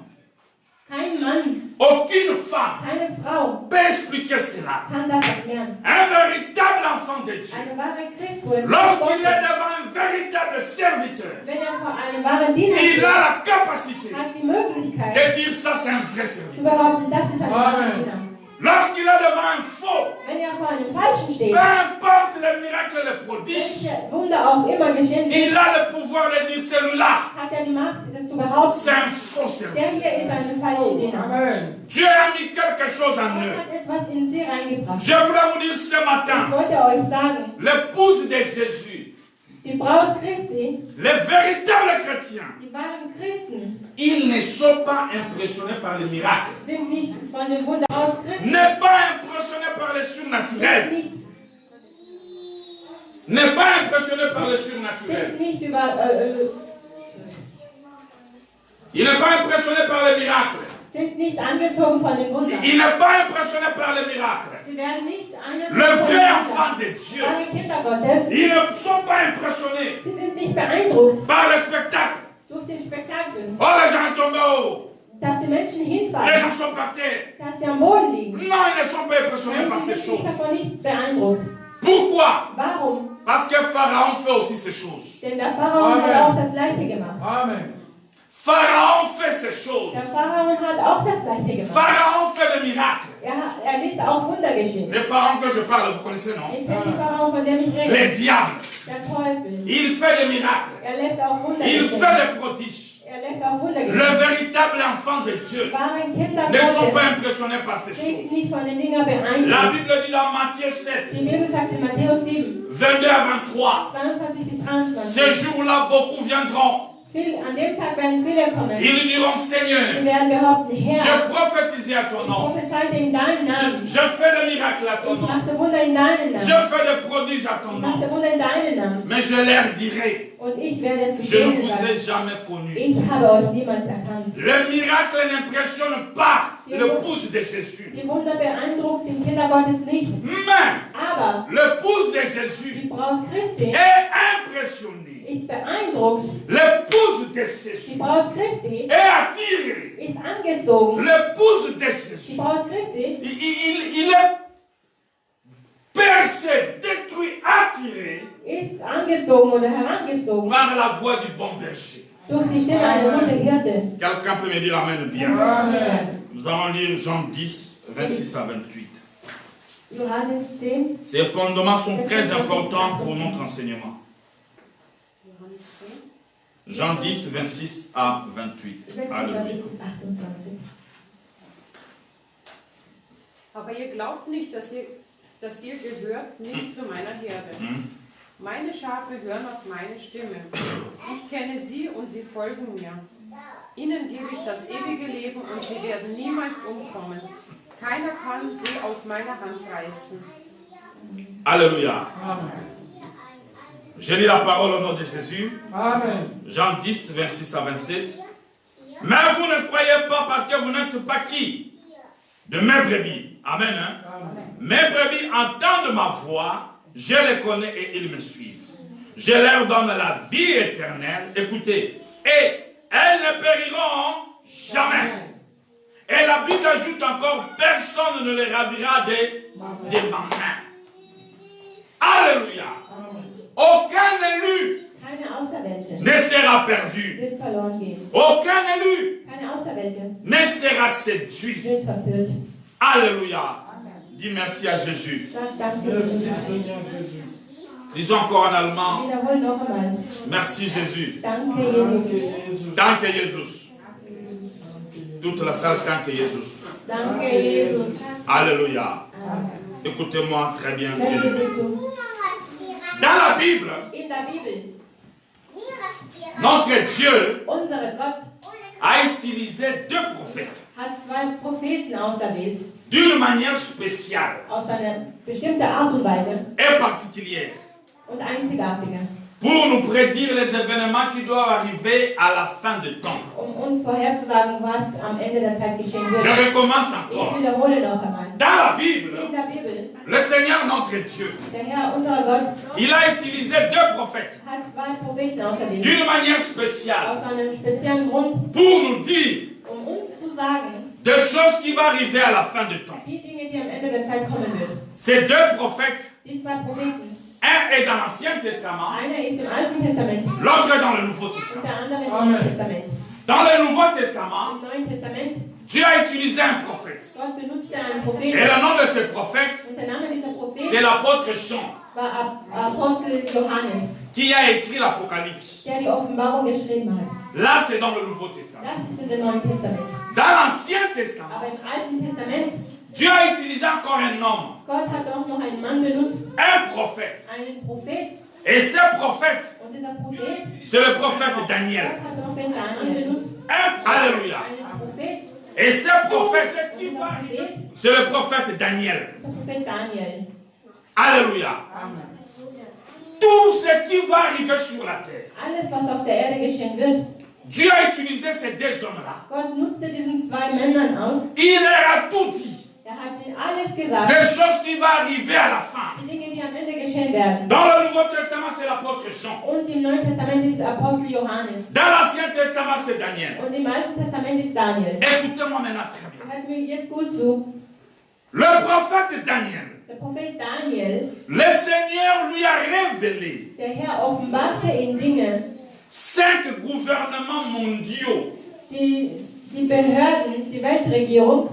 S3: Kein Mann,
S2: aucune femme
S3: keine Frau
S2: peut expliquer cela.
S3: kann das erklären.
S2: Un véritable enfant de Dieu,
S3: Eine wahre Christin,
S2: lorsqu'il est devant un véritable serviteur,
S3: wenn er vor einem wahren Diener
S2: il
S3: steht,
S2: a la capacité
S3: hat die Möglichkeit
S2: de dire ça c'est un vrai
S3: zu
S2: serviteur.
S3: behaupten, das ist ein wahrer
S6: Amen.
S3: Diener.
S2: Lorsqu'il est devant un faux,
S3: Wenn er vor einem Falschen steht,
S2: peu importe les miracles, les prodiges,
S3: welche Wunder auch immer geschehen
S2: il
S3: sind,
S2: a le pouvoir de dire celui-là,
S3: hat er die Macht, das zu
S2: c'est
S3: behaupten.
S2: un faux serviteur.
S3: Der hier ist ein falscher Diener.
S6: Amen.
S2: Dieu a mis quelque chose en
S3: Gott
S2: eux.
S3: hat etwas in sie reingebracht.
S2: Je voulais vous dire ce
S3: Ich
S2: matin,
S3: wollte euch sagen,
S2: l'épouse de Jésus,
S3: Die Braut Christi,
S2: les véritables chrétiens,
S3: die wahren Christen,
S2: ils ne sont pas impressionnés par les miracles.
S3: sind nicht von dem Wunder Braut Christi,
S2: N'est pas impressionné par les surnaturels.
S3: nicht,
S2: N'est pas impressionné par les surnaturels.
S3: sind nicht über,
S2: Il n'est pas impressionné par les miracles.
S3: sind nicht angezogen von den Wundern.
S2: Il n'est pas impressionné par les miracles.
S3: Sie werden nicht angezogen
S2: Le
S3: von den
S2: vrai
S3: Wundern.
S2: enfant de Dieu,
S3: Wahre Kinder Gottes,
S2: ils ne sont pas impressionnés
S3: sie sind nicht beeindruckt
S2: par le spectacle.
S3: durch den Spektakel,
S2: Oh, les gens sont tombés haut.
S3: dass die Menschen
S2: Les
S3: hinfallen,
S2: gens sont par terre.
S3: dass sie am Boden liegen.
S2: Non, ils ne sont pas impressionnés par
S3: Nein, sie
S2: ces
S3: sind nicht
S2: choses.
S3: davon nicht beeindruckt.
S2: Pourquoi?
S3: Warum?
S2: Parce que Pharaon fait aussi ces choses.
S3: Denn der Pharao
S6: Amen.
S3: hat auch das Gleiche gemacht.
S6: Amen.
S2: Pharaon fait ces choses.
S3: Der Pharao hat auch das Gleiche gemacht.
S2: Pharaon fait des miracles.
S3: Er ließ auch Wunder geschehen.
S2: Le Pharaon que je parle, vous connaissez, non?
S3: Ich kenne den Pharao, von dem ich
S2: Les
S3: rede.
S2: diables.
S3: Der Teufel.
S2: Il fait des miracles.
S3: Er lässt auch Wunder
S2: Il
S3: geschehen.
S2: fait des prodiges.
S3: Er lässt auch Wunder
S2: Le
S3: geschehen.
S2: véritable enfant de Dieu
S3: Wahren Kinder
S2: ne sont pas
S3: Gottes
S2: impressionnés par ces
S3: sind
S2: choses.
S3: nicht von den Dingen
S2: La
S3: beeindruckt.
S2: Bible dit dans Matthieu 7,
S3: Die Bibel sagt in Matthäus 7,
S2: 22 à 23,
S3: 22 bis
S2: ce
S3: 23.
S2: jour-là, beaucoup viendront.
S3: An dem Tag werden viele kommen.
S2: Ils diront,
S3: Sie
S2: Seigneur,
S3: werden behaupten, Herr,
S2: je prophétisais à ton
S3: ich
S2: nom.
S3: prophezeite in deinem Namen.
S2: Je fais des miracles à ton
S3: Ich
S2: nom.
S3: machte Wunder in deinem
S2: Je
S3: Namen.
S2: fais des prodiges à ton
S3: Ich
S2: nom.
S3: machte Wunder in deinem Namen.
S2: Mais je leur dirai,
S3: Und ich werde zu
S2: je ne
S3: denen
S2: vous ai
S3: sagen,
S2: jamais connus.
S3: ich habe euch niemals erkannt.
S2: Le miracle n'impressionne pas l'épouse de Jésus.
S3: Die Wunder beeindruckt den Kinder Gottes nicht.
S2: Mais
S3: Aber
S2: l'épouse de
S3: die
S2: Jésus
S3: Braut Christi
S2: est impressionnée.
S3: ist beeindruckt.
S2: L'épouse de
S3: Die
S2: Jésus
S3: Braut Christi
S2: est attirée.
S3: ist angezogen.
S2: L'épouse de
S3: Die
S2: Jésus,
S3: Braut Christi
S2: il est percé, détruit, attiré
S3: ist angezogen oder herangezogen
S2: par la voix du bon berger.
S3: durch die Stimme einer guten Hirte.
S2: Quelqu'un peut me dire Amen bien.
S6: Amen.
S2: Nous allons lire Jean 10, 26 à 28.
S3: Johannes 10,
S2: Ces fondements sont très importants pour notre enseignement. Jean 10, 26 à 28.
S3: 26
S2: Alléluia.
S3: bis 28.
S4: Aber ihr glaubt nicht, dass ihr gehört nicht zu meiner Herde.
S2: Hm?
S4: Meine Schafe hören auf meine Stimme. Ich kenne sie und sie folgen mir. Ihnen gebe ich das ewige Leben und sie werden niemals umkommen. Keiner kann sie aus meiner Hand reißen.
S2: Alléluia.
S6: Amen.
S2: Je lis la parole au nom de Jésus.
S6: Amen.
S2: Jean 10, 26 à 27. Mais vous ne croyez pas parce que vous n'êtes pas qui? De mes brebis. Amen. Hein?
S6: Amen.
S2: Mes brebis entendent ma voix, je les connais et ils me suivent. Je leur donne la vie éternelle. Écoutez, et elles ne périront jamais. Et la Bible ajoute encore, personne ne les ravira de ma main. Alléluia. Aucun élu
S3: Keine Auserwählte
S2: ne sera perdu.
S3: wird verloren gehen.
S2: Aucun élu
S3: Keine Auserwählte
S2: ne sera séduit.
S3: wird verführt.
S2: Alléluia. Dis merci à Jésus.
S3: Sag danke,
S6: Merci
S3: Jesus.
S6: Seigneur Jésus.
S2: Disons encore en allemand,
S3: Wiederhol noch einmal.
S2: merci Jésus.
S3: Danke, Jesus.
S6: Merci Jésus.
S2: Danke Jesus. Toute la salle, danke Jesus.
S3: Danke, Jesus.
S2: Alléluia.
S3: Amen.
S2: Écoutez-moi très bien.
S3: Hört ihr
S2: bien-aimés.
S3: mir zu?
S2: Dans la Bible,
S3: In der Bibel,
S2: notre Dieu
S3: unser Gott
S2: a utilisé deux prophètes
S3: hat zwei Propheten auserwählt,
S2: d'une manière spéciale
S3: aus einer bestimmten Art und Weise
S2: et particulière
S3: und einzigartige,
S2: pour nous prédire les événements qui doivent arriver à la fin du temps.
S3: uns vorherzusagen, was am Ende der Zeit geschehen
S2: Je
S3: wird.
S2: recommence
S3: Ich
S2: encore.
S3: wiederhole noch einmal.
S2: Dans la Bible,
S3: In der Bibel,
S2: le Seigneur notre Dieu,
S3: der Herr, unser Gott,
S2: il a utilisé deux prophètes
S3: hat zwei Propheten auserwählt,
S2: d'une manière spéciale
S3: aus einem speziellen Grund,
S2: pour nous dire
S3: uns zu sagen,
S2: des choses qui vont arriver à la fin du temps.
S3: die Dinge, die am Ende der Zeit kommen werden.
S2: Ces deux prophètes,
S3: Die zwei Propheten,
S2: un est dans l'Ancien Testament,
S3: einer ist im Alten Testament
S2: l'autre est dans le Nouveau
S3: und
S2: Testament.
S3: der andere im
S6: Amen.
S3: Neuen Testament.
S2: Dans le Nouveau Testament,
S3: Im Neuen Testament,
S2: Dieu a utilisé un prophète.
S3: Gott benutzte einen
S2: Et
S3: Propheten
S2: le nom de ce prophète,
S3: und der Name dieser
S2: c'est
S3: Prophet
S2: l'apôtre Jean,
S3: war Apostel Johannes,
S2: qui a écrit l'Apocalypse.
S3: der die Offenbarung geschrieben hat.
S2: Là, c'est dans le Nouveau Testament.
S3: Das ist in dem Neuen Testament.
S2: Dans l'Ancien Testament,
S3: Aber im Alten Testament,
S2: Dieu a utilisé encore un homme,
S3: Gott hat auch noch einen Mann benutzt,
S2: un prophète.
S3: einen Prophet,
S2: Et ce prophète,
S3: Und dieser Prophet,
S2: c'est le prophète Daniel.
S3: Gott hat Prophet Daniel benutzt.
S2: Alléluia.
S3: Einen Prophet,
S2: Et ce prophète,
S3: dieser Prophet,
S2: c'est le prophète Daniel.
S3: der Prophet Daniel.
S2: Alléluia. Tout ce qui va arriver sur la terre,
S3: Alles, was auf der Erde geschehen wird,
S2: Dieu a utilisé ces deux hommes-là.
S3: Gott nutzte diesen zwei Männern aus.
S2: Il leur a tout dit.
S3: Er hat ihnen alles gesagt.
S2: Des choses qui vont arriver à la fin.
S3: Die Dinge, die am Ende geschehen werden.
S2: Dans le Nouveau Testament, c'est l'apôtre Jean.
S3: Und im Neuen Testament ist Apostel Johannes.
S2: Dans l'Ancien Testament, c'est Daniel.
S3: Und im Alten Testament ist Daniel.
S2: Écoutez-moi maintenant très bien.
S3: Hört mir jetzt gut zu.
S2: Le prophète Daniel,
S3: Der Prophet Daniel,
S2: le Seigneur lui a révélé
S3: der Herr offenbarte ihm Dinge,
S2: 5 gouvernements mondiaux.
S3: die Behörden, die Weltregierung,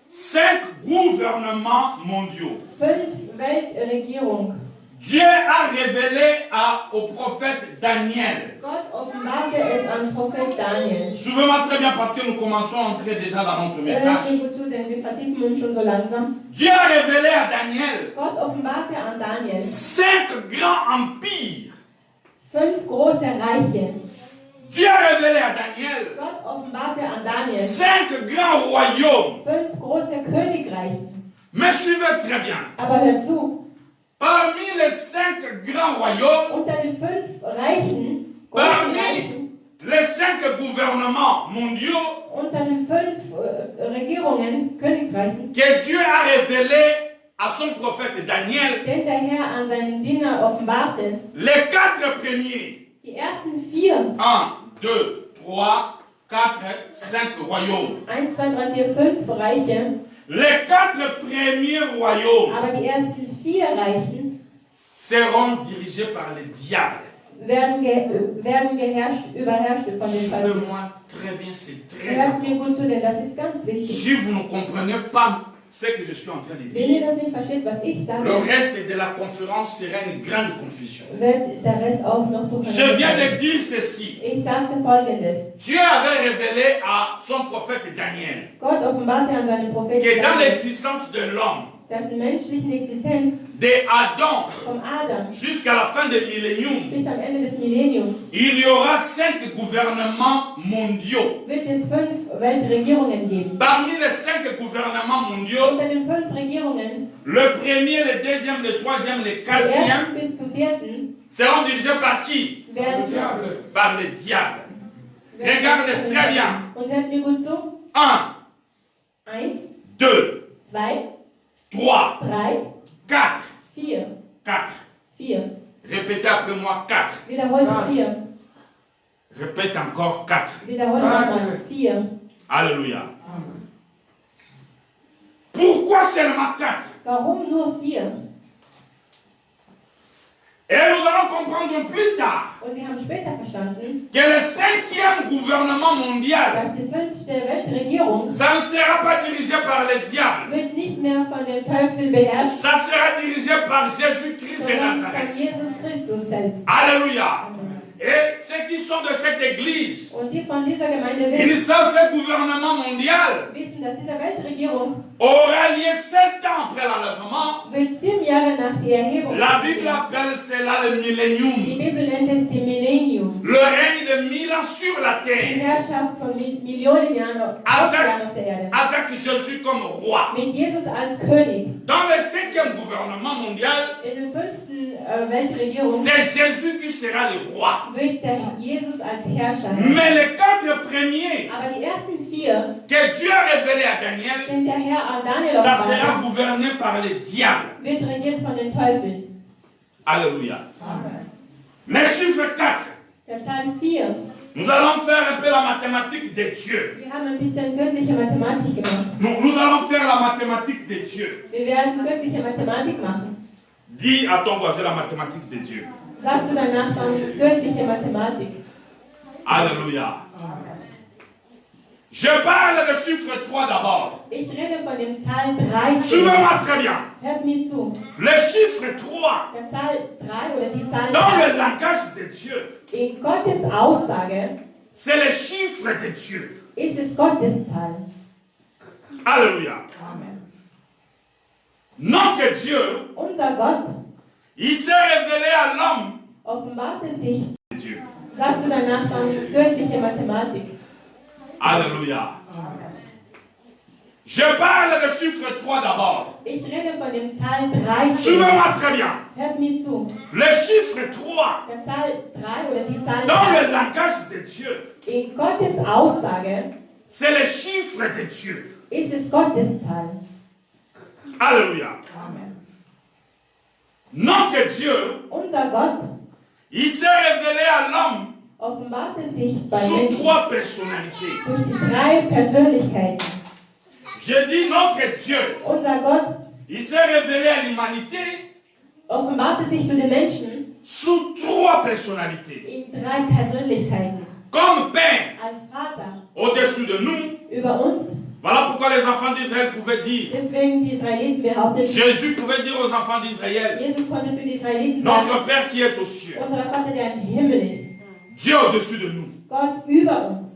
S2: 5 gouvernements mondiaux.
S3: 5 Weltregierungen.
S2: Dieu a révélé au prophète Daniel.
S3: Gott offenbarte es an Prophet Daniel.
S2: Suivez-moi très bien parce que nous commençons à entrer déjà dans notre
S3: Hört
S2: message.
S3: mir gut zu, denn wir vertiefen uns schon so langsam.
S2: Dieu a révélé à Daniel
S3: Gott offenbarte an Daniel
S2: 5 grands empires.
S3: 5 große Reiche.
S2: Dieu a révélé à Daniel
S3: Gott offenbarte an Daniel
S2: 5 grands royaumes.
S3: 5 große Königreiche.
S2: Mais suivez très bien.
S3: Aber hört zu,
S2: Parmi les 5 grands royaumes,
S3: unter den 5 Reichen, großen
S2: parmi
S3: Reichen,
S2: les 5 gouvernements mondiaux
S3: unter den 5 Regierungen, Königsreichen,
S2: que Dieu a révélé à son prophète Daniel,
S3: den der Herr an seinen Diener offenbarte,
S2: les 4 premiers,
S3: die ersten 4,
S2: 1, 2, 3, 4, 5 royaumes.
S3: 1, 2, 3, 4, 5 Reiche,
S2: Les 4 premiers royaumes
S3: aber die ersten 4 Reichen
S2: seront dirigés par le diable.
S3: werden überherrscht von den Teufel.
S2: Suivez-moi très bien, c'est très
S3: Hört
S2: important.
S3: mir gut zu, denn das ist ganz wichtig.
S2: Si vous ne comprenez pas ce que je suis en train de
S3: Wenn
S2: dire,
S3: ihr das nicht versteht, was ich
S2: le
S3: sage,
S2: reste de la conférence sera une grande confusion.
S3: wird der Rest auch noch
S2: Je viens
S3: durcheinander.
S2: de dire ceci.
S3: Ich sagte Folgendes.
S2: Dieu avait révélé à son prophète Daniel
S3: Gott offenbarte an seinem Propheten
S2: que dans
S3: Daniel,
S2: l'existence de l'homme,
S3: dass in menschlichen Existenz
S2: de Adam
S3: vom Adam
S2: jusqu'à la fin du millénium,
S3: bis am Ende des Millenniums
S2: il y aura 5 gouvernements mondiaux.
S3: wird es 5 Weltregierungen geben.
S2: Parmi les 5 gouvernements mondiaux,
S3: Unter den 5 Regierungen,
S2: le premier, le deuxième, le troisième, le
S3: der
S2: quatrième,
S3: ersten bis zum 4.
S2: seront dirigés par qui?
S3: werden
S2: Par le diable. Regardez très bien.
S3: Und hört mir gut zu.
S2: 1,
S3: 1,
S2: 2,
S3: 2,
S2: 3,
S3: 3,
S2: 4.
S3: 4.
S2: 4.
S3: 4.
S2: Répétez après moi 4.
S3: Wiederholt 4.
S2: Répète encore 4.
S3: Wiederholt nochmal. 4.
S2: Alléluia. Pourquoi seulement 4?
S3: Warum nur 4?
S2: Et nous allons comprendre plus tard
S3: Und wir haben später verstanden,
S2: que le 5e gouvernement mondial,
S3: dass die 5. Weltregierung
S2: ça ne sera pas dirigé par le diable.
S3: wird nicht mehr von dem Teufel beherrscht,
S2: Ça sera dirigé par Jésus-Christ de
S3: sondern von
S2: Nazareth.
S3: Jesus Christus selbst.
S2: Alléluia.
S3: Amen.
S2: Et ceux qui sont de cette église,
S3: Und die von dieser Gemeinde
S2: ils
S3: wissen,
S2: savent que ce gouvernement mondial
S3: wissen, dass diese Weltregierung
S2: aura lieu 7 ans après l'enlèvement.
S3: wird 7 Jahre nach der Erhebung
S2: La Bible
S3: passieren.
S2: appelle cela le
S3: Die
S2: millénium.
S3: Bibel nennt es die Millennium.
S2: Le règne de 1000 ans sur la
S3: Die
S2: terre.
S3: Herrschaft von Millionen Jahren auf der Erde.
S2: Avec Jésus comme roi.
S3: Mit Jesus als König.
S2: Dans le 5e gouvernement mondial,
S3: In der 5. Weltregierung
S2: c'est Jésus qui sera le roi.
S3: wird der Jesus als Herrscher.
S2: Mais les 4 premiers
S3: Aber die ersten 4,
S2: que Dieu a révélés à Daniel,
S3: den der Herr an Daniel
S2: ça sera
S3: offenbart,
S2: gouverné par le diable.
S3: wird regiert von den Teufeln.
S2: Alléluia. Mais chiffre 4,
S3: Der Zahl 4.
S2: nous allons faire un peu la mathématique de Dieu.
S3: Wir haben ein bisschen göttliche Mathematik gemacht.
S2: Nous allons faire la mathématique de Dieu.
S3: Wir werden göttliche Mathematik machen.
S2: Dis à ton voisin la mathématique de Dieu.
S3: Sag zu deinem Nachbarn göttliche Mathematik.
S2: Alléluia. Je parle de chiffre 3 d'abord.
S3: Ich rede von dem Zahl 3.
S2: Suivez-moi très bien.
S3: Hört mir zu.
S2: Le chiffre 3,
S3: Der Zahl 3 oder die Zahl
S2: dans
S3: 3
S2: le langage de Dieu,
S3: in Gottes Aussage
S2: c'est le chiffre de Dieu.
S3: ist es Gottes Zahl.
S2: Alléluia. Notre Dieu,
S3: Unser Gott,
S2: il s'est révélé à l'homme
S3: offenbarte sich,
S2: de Dieu.
S3: sagt zu deinem Nachbarn, göttliche Mathematik.
S2: Alléluia. Je parle du chiffre 3 d'abord.
S3: Ich rede von dem Zahl 3.
S2: Suivez-moi très bien.
S3: Hört mir zu.
S2: Le chiffre 3,
S3: Der Zahl 3 oder die Zahl
S2: dans
S3: 3,
S2: le langage de Dieu,
S3: in Gottes Aussage
S2: c'est le chiffre de Dieu.
S3: ist es Gottes Zahl.
S2: Alléluia. Notre Dieu,
S3: Unser Gott
S2: il s'est révélé à l'homme
S3: offenbarte sich bei
S2: sous
S3: Menschen
S2: 3 personnalités.
S3: durch die 3 Persönlichkeiten.
S2: Je dis notre Dieu,
S3: Unser Gott
S2: il s'est révélé à l'humanité
S3: offenbarte sich zu den Menschen
S2: sous 3 personnalités.
S3: in 3 Persönlichkeiten.
S2: Comme Père
S3: Als Vater
S2: au-dessus de nous.
S3: über uns.
S2: Voilà pourquoi les enfants d'Israël pouvaient dire,
S3: Deswegen die Israeliten behaupten,
S2: Jésus pouvait dire aux enfants d'Israël,
S3: Jesus konnte zu den Israeliten sagen,
S2: notre Père qui est aux cieux,
S3: unser Vater, der im Himmel ist,
S2: Dieu au-dessus de nous.
S3: Gott über uns.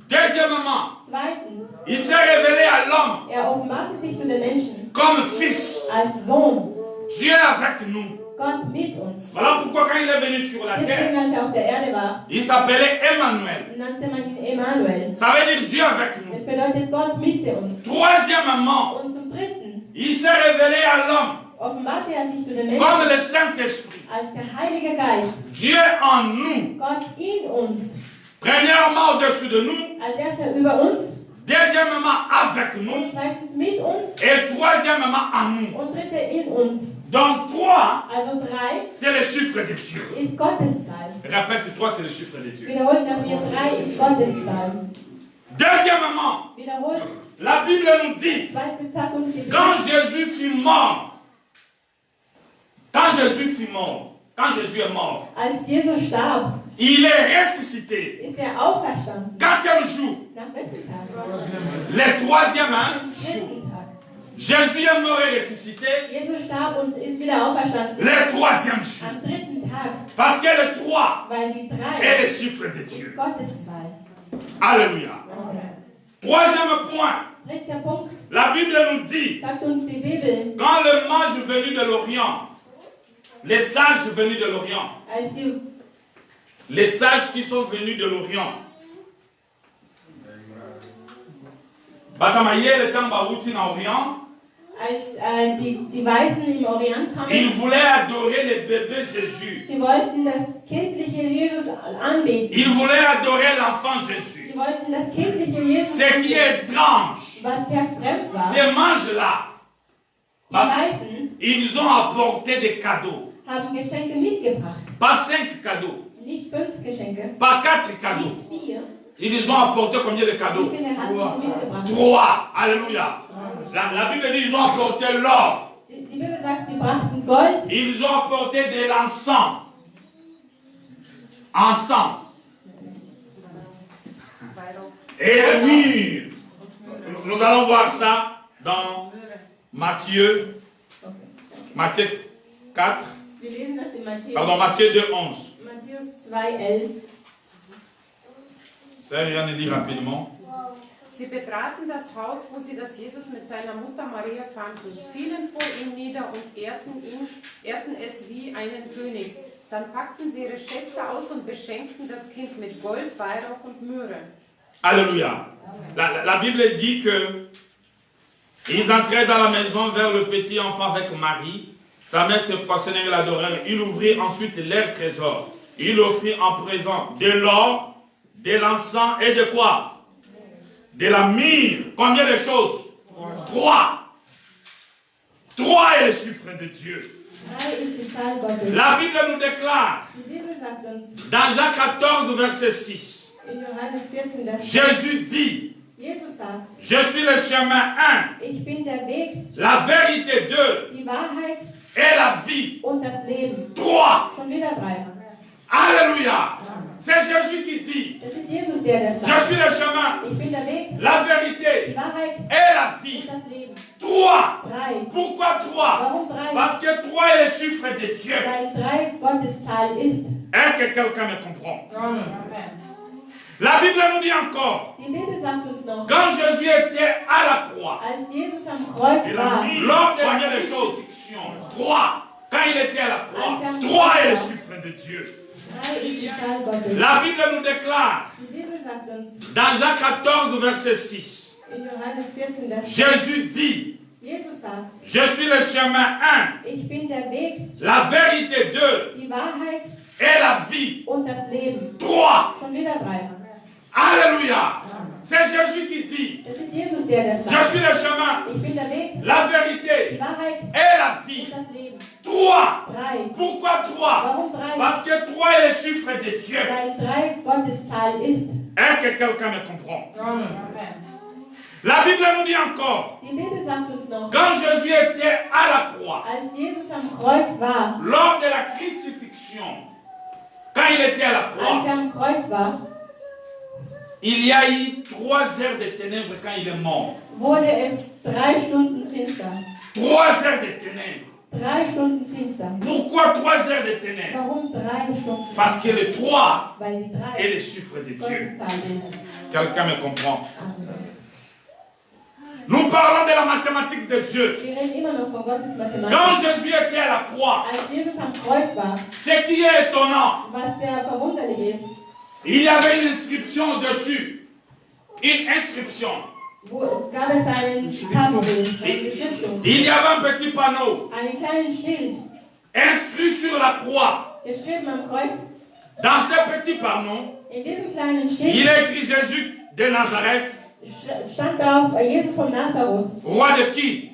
S2: Deuxièmement,
S3: Zweitens,
S2: il s'est révélé à l'homme
S3: offenbarte sich zu den Menschen
S2: comme fils.
S3: als Sohn,
S2: Dieu avec nous.
S3: Gott mit uns.
S2: Voilà pourquoi quand il est venu sur la terre,
S3: Deswegen, als auf der Erde war,
S2: il s'appelait Emmanuel.
S3: nannte man ihn Emanuel.
S2: Ça veut dire Dieu avec
S3: Das
S2: nous.
S3: bedeutet Gott mit uns.
S2: Troisièmement,
S3: Und zum Dritten
S2: il s'est révélé à l'homme
S3: offenbarte sich zu den Menschen
S2: comme le Saint-Esprit.
S3: als der Heilige Geist,
S2: Dieu en nous.
S3: Gott in uns,
S2: Premièrement, au-dessus de nous.
S3: als erster über uns,
S2: Deuxièmement, avec
S3: und
S2: nous.
S3: zweitens mit uns
S2: Et troisièmement, en nous.
S3: und dritte in uns.
S2: Donc 3,
S3: Also 3
S2: c'est le chiffre de Dieu.
S3: ist Gottes Zahl.
S2: Répète, 3, c'est le chiffre de Dieu.
S3: Wiederholt nach mir, 3 ist Gottes Zahl.
S2: Deuxièmement,
S3: Wiederholt,
S2: la Bible nous dit,
S3: zweitens sagt uns die
S2: quand Jésus fut mort, quand Jésus est mort,
S3: als Jesus starb,
S2: il est ressuscité.
S3: ist auferstanden.
S2: Quatrième jour,
S3: Nach welchem Tag?
S2: le troisième
S3: Am
S2: jour.
S3: dritten Tag.
S2: Jésus est mort et ressuscité
S3: Jesus starb und ist wieder auferstanden.
S2: le troisième jour.
S3: Am dritten Tag,
S2: Parce que le 3
S3: weil die 3
S2: est le chiffre de Dieu.
S3: Gottes Zahl.
S2: Alléluia. Troisième point,
S3: Dritter Punkt,
S2: la Bible nous dit,
S3: sagt uns die Bibel,
S2: quand le mage venu de l'Orient, les sages venus de l'Orient,
S3: als die
S2: les sages qui sont venus de l'Orient, Batamayel étant Baouti en Orient,
S3: als die Weisen im Orient kamen,
S2: ils voulaient adorer le bébé Jésus.
S3: sie wollten das kindliche Jesus anbeten.
S2: Ils voulaient adorer l'enfant Jésus.
S3: Sie wollten das kindliche Jesus
S2: Ce qui est étrange,
S3: was sehr fremd war.
S2: ces mages-là,
S3: Die Weisen
S2: ils ont apporté des cadeaux.
S3: haben Geschenke mitgebracht.
S2: Pas 5 cadeaux,
S3: Nicht 5 Geschenke,
S2: pas 4 cadeaux.
S3: nicht 4.
S2: Ils ont apporté combien de
S3: Wie
S2: cadeaux?
S3: viele hatten sie mitgebracht?
S2: 3. Alléluia. La Bible dit ils ont apporté l'or.
S3: Die Bibel sagt, sie brachten Gold,
S2: Ils ont apporté de l'encens. Encens. Et le mur. Nous allons voir ça dans Matthieu 4.
S3: wir lesen das in Matthäus,
S2: Pardon, Matthieu 2, 11.
S3: Matthäus 2,11.
S2: Ça, je viens de lire rapidement.
S4: Sie betraten das Haus, wo sie das Jesus mit seiner Mutter Maria fanden, fielen vor ihm nieder und ehrten es wie einen König. Dann packten sie ihre Schätze aus und beschenkten das Kind mit Gold, Weihrauch und Myrrhe.
S2: Alléluia. La Bible dit que ils entraient dans la maison vers le petit enfant avec Marie. Sa mère se prosternait et l'adorait. Il ouvrit ensuite leur trésor. Il offrit en présent de l'or, de l'encens et de quoi? De la myrrhe. Combien de choses? 3. 3 est le chiffre de Dieu.
S3: 3 ist die Zahl Gottes.
S2: La Bible nous déclare
S3: Die Bibel sagt uns
S2: dans Jean 14, verset 6.
S3: in Johannes 14, dass
S2: Jésus dit,
S3: Jesus sagt,
S2: je suis le chemin 1,
S3: ich bin der Weg,
S2: la vérité 2
S3: die Wahrheit
S2: et la vie.
S3: und das Leben.
S2: 3.
S3: Schon wieder 3.
S2: Alléluia. C'est Jésus qui dit,
S3: Das ist Jesus, der das
S2: je
S3: sagt.
S2: suis le chemin,
S3: Ich bin der Weg,
S2: la
S3: die
S2: vérité
S3: Wahrheit
S2: et la vie.
S3: und das Leben.
S2: 3.
S3: 3.
S2: Pourquoi 3?
S3: Warum 3?
S2: Parce que 3 est le chiffre de Dieu.
S3: Weil 3 Gottes Zahl ist.
S2: Est-ce que quelqu'un me comprend? La Bible nous dit encore,
S3: Die Bibel sagt uns noch,
S2: quand Jésus était à la croix,
S3: als Jesus am Kreuz war,
S2: l'homme de choses, 3. quand il était à la croix, 3 est le chiffre de Dieu.
S3: 3 ist die Zahl Gottes.
S2: La Bible nous déclare,
S3: Die Bibel sagt uns
S2: dans Jean 14, verset 6,
S3: in Johannes 14, dass
S2: Jésus dit,
S3: Jesus sagt,
S2: je suis le chemin 1,
S3: ich bin der Weg,
S2: la vérité 2
S3: die Wahrheit
S2: et la vie
S3: und das Leben.
S2: 3.
S3: Schon wieder 3.
S2: Alléluia. C'est Jésus qui dit,
S3: Es ist Jesus, der das
S2: je
S3: sagt.
S2: suis le chemin,
S3: Ich bin der Weg,
S2: la
S3: die
S2: vérité
S3: Wahrheit
S2: et la vie.
S3: und das Leben.
S2: 3.
S3: 3.
S2: Pourquoi 3?
S3: Warum 3?
S2: Parce que 3 est le chiffre de Dieu.
S3: Weil 3 Gottes Zahl ist.
S2: Est-ce que quelqu'un me comprend?
S6: Amen.
S2: La Bible nous dit encore,
S3: Die Bibel sagt uns noch,
S2: quand Jésus était à la croix,
S3: als Jesus am Kreuz war,
S2: lors de la crucifixion, quand il était à la
S3: als
S2: croix,
S3: am Kreuz war,
S2: il y a eu 3 heures de ténèbres quand il est mort.
S3: wurde es 3 Stunden finster.
S2: 3 heures de ténèbres.
S3: 3 Stunden finster.
S2: Pourquoi 3 heures de ténèbres?
S3: Warum 3 Stunden?
S2: Parce que le 3
S3: Weil die 3
S2: est le chiffre de Dieu.
S3: Gottes Zahl ist.
S2: Quelqu'un me comprend?
S3: Amen.
S2: Nous parlons de la mathématique de Dieu.
S3: Wir reden immer noch von Gottes Mathematik.
S2: Quand Jésus était à la croix,
S3: Als Jesus am Kreuz war,
S2: ce qui est étonnant,
S3: was sehr verwunderlich ist,
S2: il y avait une inscription dessus. Une inscription.
S3: gab es einen Tafel, eine Beschriftung,
S2: Il y avait un petit panneau
S3: einen kleinen Schild,
S2: inscrit sur la croix.
S3: geschrieben am Kreuz.
S2: Dans ce petit panneau,
S3: In diesem kleinen
S2: il
S3: Schild
S2: est écrit Jésus de Nazareth,
S3: stand drauf Jesus von Nazareth,
S2: roi de qui?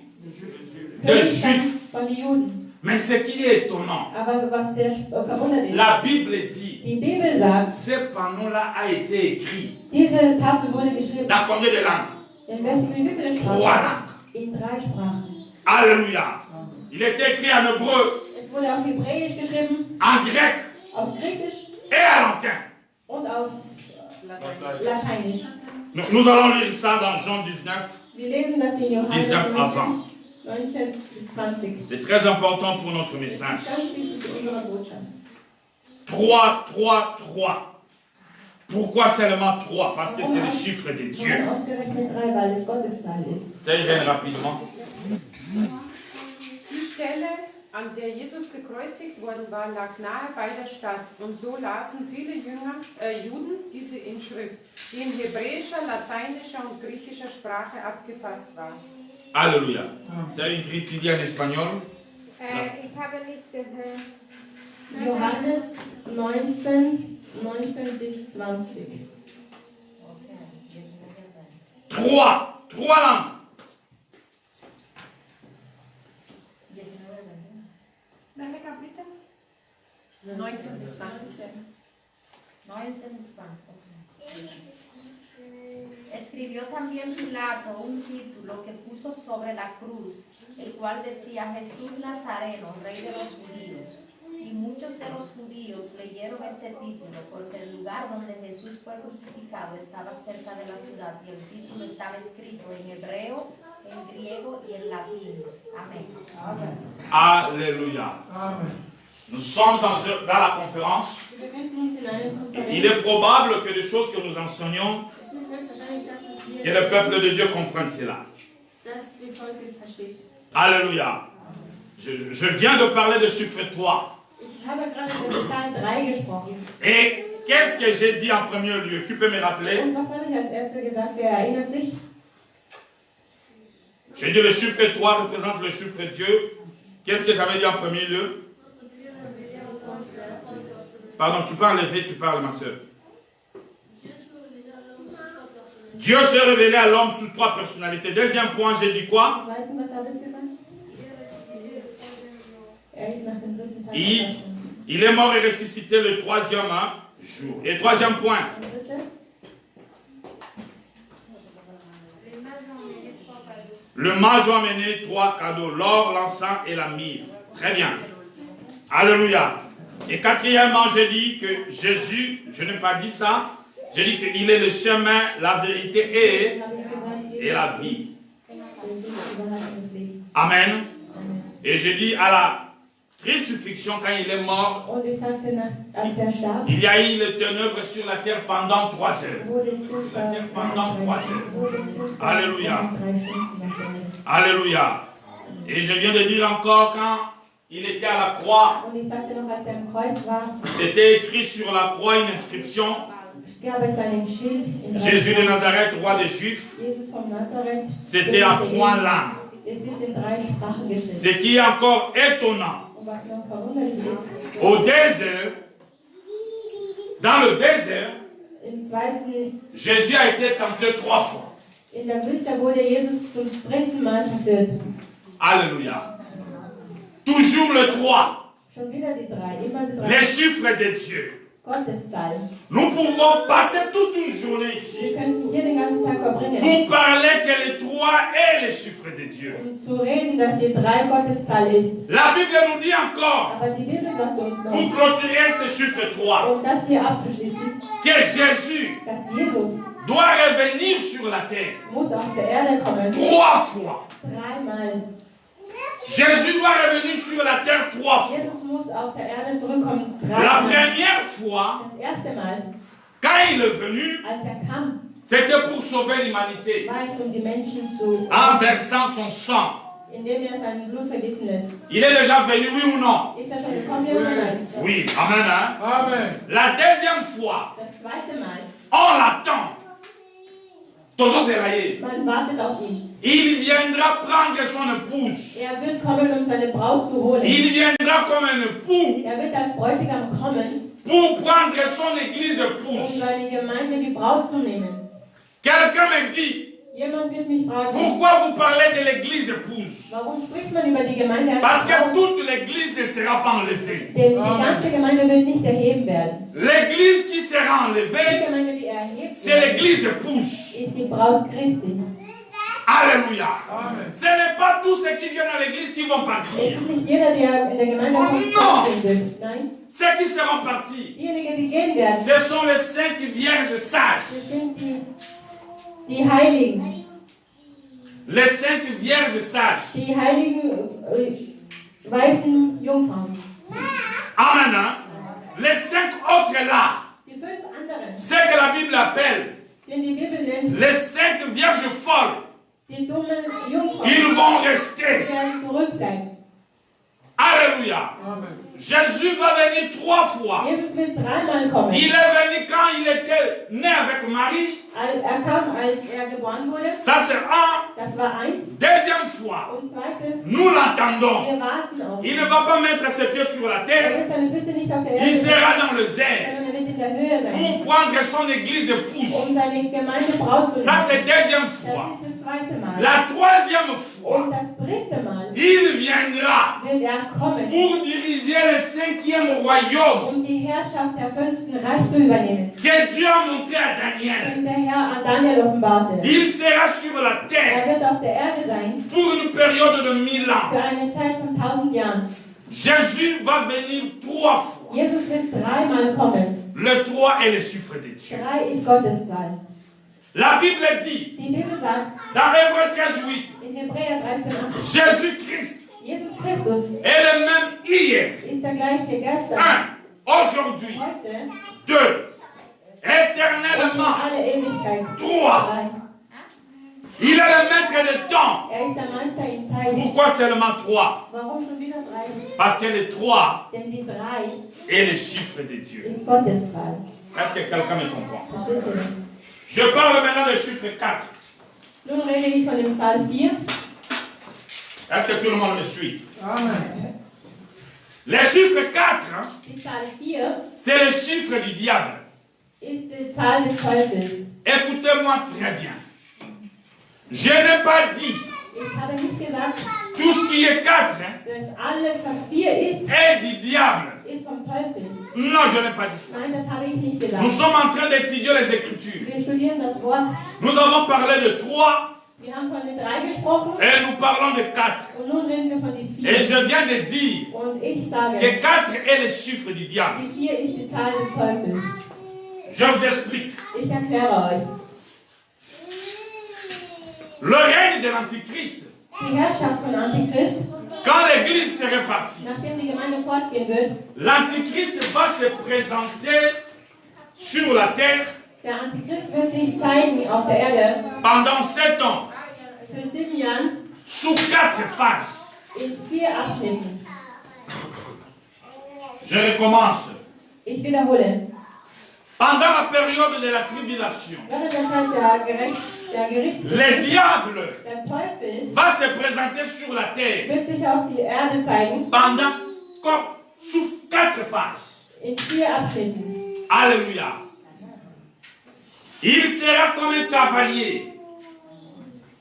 S2: Des Juifs.
S3: von den Juden.
S2: Mais ce qui est étonnant,
S3: Aber was sehr verwunderlich ist,
S2: la Bible dit,
S3: die Bibel sagt,
S2: ce panneau-là a été écrit.
S3: diese Tafel wurde geschrieben
S2: Dans combien de langues?
S3: in wie viele
S2: 3
S3: Sprachen?
S2: langues.
S3: In 3 Sprachen.
S2: Alléluia. Il est écrit en hébreu,
S3: Es wurde auf Hebräisch geschrieben,
S2: en grec
S3: auf Griechisch
S2: et en latin.
S3: und auf Lateinisch.
S2: Nous allons lire ça dans Jean 19,
S3: Wir lesen das in Johannes
S2: 19 avant.
S3: 19 bis 20.
S2: C'est très important pour notre
S3: Das
S2: message.
S3: ist ganz wichtig für unsere Botschaft.
S2: 3, 3, 3. Pourquoi seulement 3? Parce que c'est le chiffre de Dieu.
S3: Warum ausgerechnet 3? Weil es Gottes Zahl ist.
S2: Ça y vient rapidement.
S4: Die Stelle, an der Jesus gekreuzigt worden war, lag nahe bei der Stadt. Und so lasen viele Juden diese Inschrift, die in hebräischer, lateinischer und griechischer Sprache abgefasst war.
S2: Alléluia. C'est écrit, tu dis en espagnol.
S5: Ich habe nicht gehört.
S3: Johannes 19, 19 bis 20.
S2: 3 langues.
S4: 19 bis 20.
S5: 19 bis 20. Escribió también Pilato un título que puso sobre la cruz, el cual decía Jesús Nazareno, Rey de los Judíos. Y muchos de los judíos leyeron este título porque el lugar donde Jesús fue crucificado estaba cerca de la ciudad y el título estaba escrito en hebreo, en griego y en latín. Amén.
S2: Alléluia.
S6: Amen.
S2: Nous sommes dans la conférence.
S3: Wir befinden uns in einer Konferenz.
S2: Il est probable que les choses que nous enseignons,
S3: Es ist höchstwahrscheinlich, dass es
S2: que
S3: hier,
S2: le peuple de Dieu comprenne cela.
S3: dass die Volk es versteht.
S2: Alléluia. Je viens de parler de chiffre 3.
S3: Ich habe gerade über die Zahl 3 gesprochen.
S2: Et qu'est-ce que j'ai dit en premier lieu? Qui peut me rappeler?
S3: Und was habe ich als erstes gesagt? Wer erinnert sich?
S2: J'ai dit le chiffre 3 représente le chiffre Dieu. Qu'est-ce que j'avais dit en premier lieu? Pardon, tu peux enlever, tu parles, ma soeur. Dieu s'est révélé à l'homme sous 3 personnalités. Deuxième point, j'ai dit quoi?
S3: Zweiten, was habe ich gesagt? Er ist nach dem dritten Tag
S2: Il,
S3: auferstanden.
S2: il est mort et ressuscité le 3e jour. Et 3e point,
S3: Und drittes?
S2: le mage a amené 3 cadeaux, l'or, l'encens et la myrrhe. Très bien. Alléluia. Et quatrièmement, j'ai dit que Jésus, je n'ai pas dit ça, j'ai dit qu'il est le chemin, la vérité et,
S3: Habe ich gesagt,
S2: et la vie.
S3: der Weg, die Wahrheit und das Leben.
S2: Amen.
S3: Amen.
S2: Et j'ai dit à la crucifixion, quand il est mort,
S3: Und ich sagte, als er starb,
S2: il y a eu les ténèbres sur la terre pendant 3 heures.
S3: wurde es finster. Wurde es finster.
S2: Alléluia.
S3: Und 3 Stunden wahrscheinlich.
S2: Alléluia. Et je viens de dire encore, quand il était à la croix,
S3: Und ich sagte noch, als er am Kreuz war,
S2: c'était écrit sur la croix une inscription,
S3: gab es einen Schild in drei
S2: Jésus de
S3: Sprachen.
S2: Nazareth, roi des Juifs.
S3: Jesus von Nazareth.
S2: C'était à trois langues.
S3: Es ist in drei Sprachen geschrieben.
S2: Ce qui est encore étonnant,
S3: Und was noch verwunderlich ist,
S2: au désert, dans le désert,
S3: im zweiten,
S2: Jésus a été tenté 3 fois.
S3: in der Wüste wurde Jesus zum 3. Mal verführt.
S2: Alléluia. Toujours le 3,
S3: Schon wieder die 3, immer die 3.
S2: les chiffres de Dieu.
S3: Gotteszahl.
S2: Nous pouvons passer toute une journée ici
S3: Wir könnten hier den ganzen Tag verbringen,
S2: pour parler que le 3 est les chiffres de Dieu.
S3: um zu reden, dass die 3 Gotteszahl ist.
S2: La Bible nous dit encore,
S3: Aber die Bibel sagt uns
S2: pour
S3: noch,
S2: clôturer ce chiffre 3,
S3: um das hier abzuschließen,
S2: que Jésus
S3: dass Jesus
S2: doit revenir sur la terre
S3: muss auf der Erde kommen.
S2: 3 fois.
S3: 3 Mal.
S2: Jésus doit revenir sur la terre 3 fois.
S3: Jesus muss auf der Erde zurückkommen. 3
S2: La
S3: Mal.
S2: première fois,
S3: Das erste Mal,
S2: quand il est venu,
S3: als er kam,
S2: c'était pour sauver l'humanité
S3: war es, um die Menschen zu
S2: en versant son sang.
S3: indem er sein Blut vergießen lässt.
S2: Il est déjà venu, oui ou non?
S3: Ist er schon gekommen, ja oder nein?
S2: Oui, amen. Hein?
S6: Amen.
S2: La deuxième fois,
S3: Das zweite Mal,
S2: on l'attend. Toujours éraillé.
S3: man wartet auf ihn.
S2: Il viendra prendre son épouse.
S3: Er wird kommen, um seine Braut zu holen.
S2: Il viendra comme un époux
S3: Er wird als Bräutigam kommen,
S2: pour prendre son église
S3: um
S2: épouse.
S3: seine Gemeinde, die Braut zu nehmen.
S2: Quelqu'un me dit,
S3: Jemand wird mich fragen,
S2: pourquoi vous parlez de l'église épouse?
S3: warum spricht man über die Gemeinde als
S2: Parce que
S3: Braut?
S2: toute l'église ne sera pas enlevée.
S3: Denn die ganze Gemeinde wird nicht erheben werden.
S2: L'église qui sera
S3: Die
S2: enlevée,
S3: Gemeinde, die erhebt
S2: c'est
S3: wird,
S2: l'église épouse.
S3: ist die Braut Christi.
S2: Alléluia.
S6: Amen.
S2: Ce n'est pas tous ceux qui viennent à l'église qui vont
S3: Es
S2: partir.
S3: ist nicht jeder, der in der Gemeinde
S2: Oh,
S3: kommt,
S2: no!
S3: der wird. Nein,
S2: Ceux qui seront partis,
S3: diejenigen, die gehen werden,
S2: ce sont les saintes vierges
S3: das
S2: sages.
S3: sind die Heiligen.
S2: Les saintes vierges sages.
S3: Die heiligen weißen Jungfrauen.
S2: Amen. Hein? Les 5 autres là,
S3: Die 5 anderen,
S2: ce que la Bible appelle
S3: den die Bibel nennt,
S2: les 5 vierges folles,
S3: die dummen Jungfrauen,
S2: ils vont rester.
S3: werden zurückbleiben.
S2: Alléluia.
S6: Amen.
S2: Jésus va venir 3 fois.
S3: Jesus wird 3 Mal kommen.
S2: Il est venu quand il était né avec Marie.
S3: Er kam, als er geboren wurde.
S2: Ça c'est un.
S3: Das war 1.
S2: Deuxième fois,
S3: Und zweites,
S2: nous l'entendons.
S3: wir warten auf
S2: Il
S3: ihn.
S2: ne va pas mettre ses pieds sur la
S3: Er
S2: terre.
S3: wird seine Füße nicht auf der
S2: Il
S3: Erde sein,
S2: sera dans le zèle
S3: sondern er wird in der Höhe sein,
S2: pour prendre son église épouse.
S3: um seine Gemeinde Braut zu
S2: Ça
S3: nehmen.
S2: c'est deuxième
S3: Das
S2: fois.
S3: ist das zweite Mal.
S2: La troisième
S3: Und
S2: fois,
S3: das dritte Mal
S2: il viendra
S3: wird er kommen,
S2: pour diriger le 5e royaume
S3: um die Herrschaft der 5. Reich zu übernehmen,
S2: que Dieu a montré à Daniel.
S3: den der Herr an Daniel offenbarte.
S2: Il sera sur la
S3: Er
S2: terre
S3: wird auf der Erde sein
S2: pour une période de 1000 ans.
S3: für eine Zeit von 1000 Jahren.
S2: Jésus va venir 3 fois.
S3: Jesus wird 3 Mal kommen.
S2: Le 3 est le chiffre de Dieu.
S3: 3 ist Gottes Zahl.
S2: La Bible dit,
S3: Die Bibel sagt
S2: dans Hébreux 13:8,
S3: in Hebräer 13,8,
S2: Jésus-Christ
S3: Jesus Christus
S2: est le même hier,
S3: ist der gleiche gestern,
S2: 1, aujourd'hui,
S3: heute
S2: 2,
S3: und in
S2: éternellement,
S3: alle Ewigkeit.
S2: 3.
S3: 3.
S2: Il est le maître des temps.
S3: Er ist der Meister in Zeiten.
S2: Pourquoi seulement 3?
S3: Warum schon wieder 3?
S2: Parce que le 3
S3: Denn die 3
S2: est le chiffre de Dieu.
S3: ist Gottes Zahl.
S2: Est-ce que quelqu'un me comprend?
S3: Versteht ihr das?
S2: Je parle maintenant du chiffre 4.
S3: Nun rede ich von dem Zahl 4.
S2: Est-ce que tout le monde me suit?
S6: Amen.
S2: Le chiffre 4, hein,
S3: Die Zahl 4
S2: c'est le chiffre du diable.
S3: ist die Zahl des Teufels.
S2: Écoutez-moi très bien. Je n'ai pas dit
S3: Ich habe nicht gesagt,
S2: tout ce qui est 4 hein,
S3: dass alles, was 4 ist,
S2: est du diable.
S3: ist vom Teufel.
S2: Non, je n'ai pas dit ça.
S3: Nein, das habe ich nicht
S2: Nous
S3: gesagt.
S2: sommes en train d'étudier les Écritures.
S3: Wir studieren das Wort.
S2: Nous avons parlé de 3
S3: Wir haben von den 3 gesprochen
S2: et nous parlons de 4.
S3: und nun reden wir von den
S2: Et
S3: 4.
S2: je viens de dire
S3: Und ich sage,
S2: que 4 est le chiffre du diable.
S3: die 4 ist die Zahl des Teufels.
S2: Je vous explique.
S3: Ich erkläre euch.
S2: Le règne de l'Antichrist,
S3: Die Herrschaft von Antichrist,
S2: quand l'Église sera partie,
S3: nachdem die Gemeinde fortgehen wird,
S2: l'Antichrist va se présenter sur la terre
S3: der Antichrist wird sich zeigen auf der Erde
S2: pendant 7 ans,
S3: für 7 Jahren
S2: sous 4 phases.
S3: in 4 Abschnitten.
S2: Je recommence.
S3: Ich wiederhole.
S2: Pendant la période de la tribulation,
S3: Während der Zeit der Gerichtszeit,
S2: le diable
S3: der Teufel
S2: va se présenter sur la terre
S3: wird sich auf die Erde zeigen
S2: pendant comme sous 4 phases.
S3: in 4 Abschnitten.
S2: Alléluia. Il sera comme un cavalier.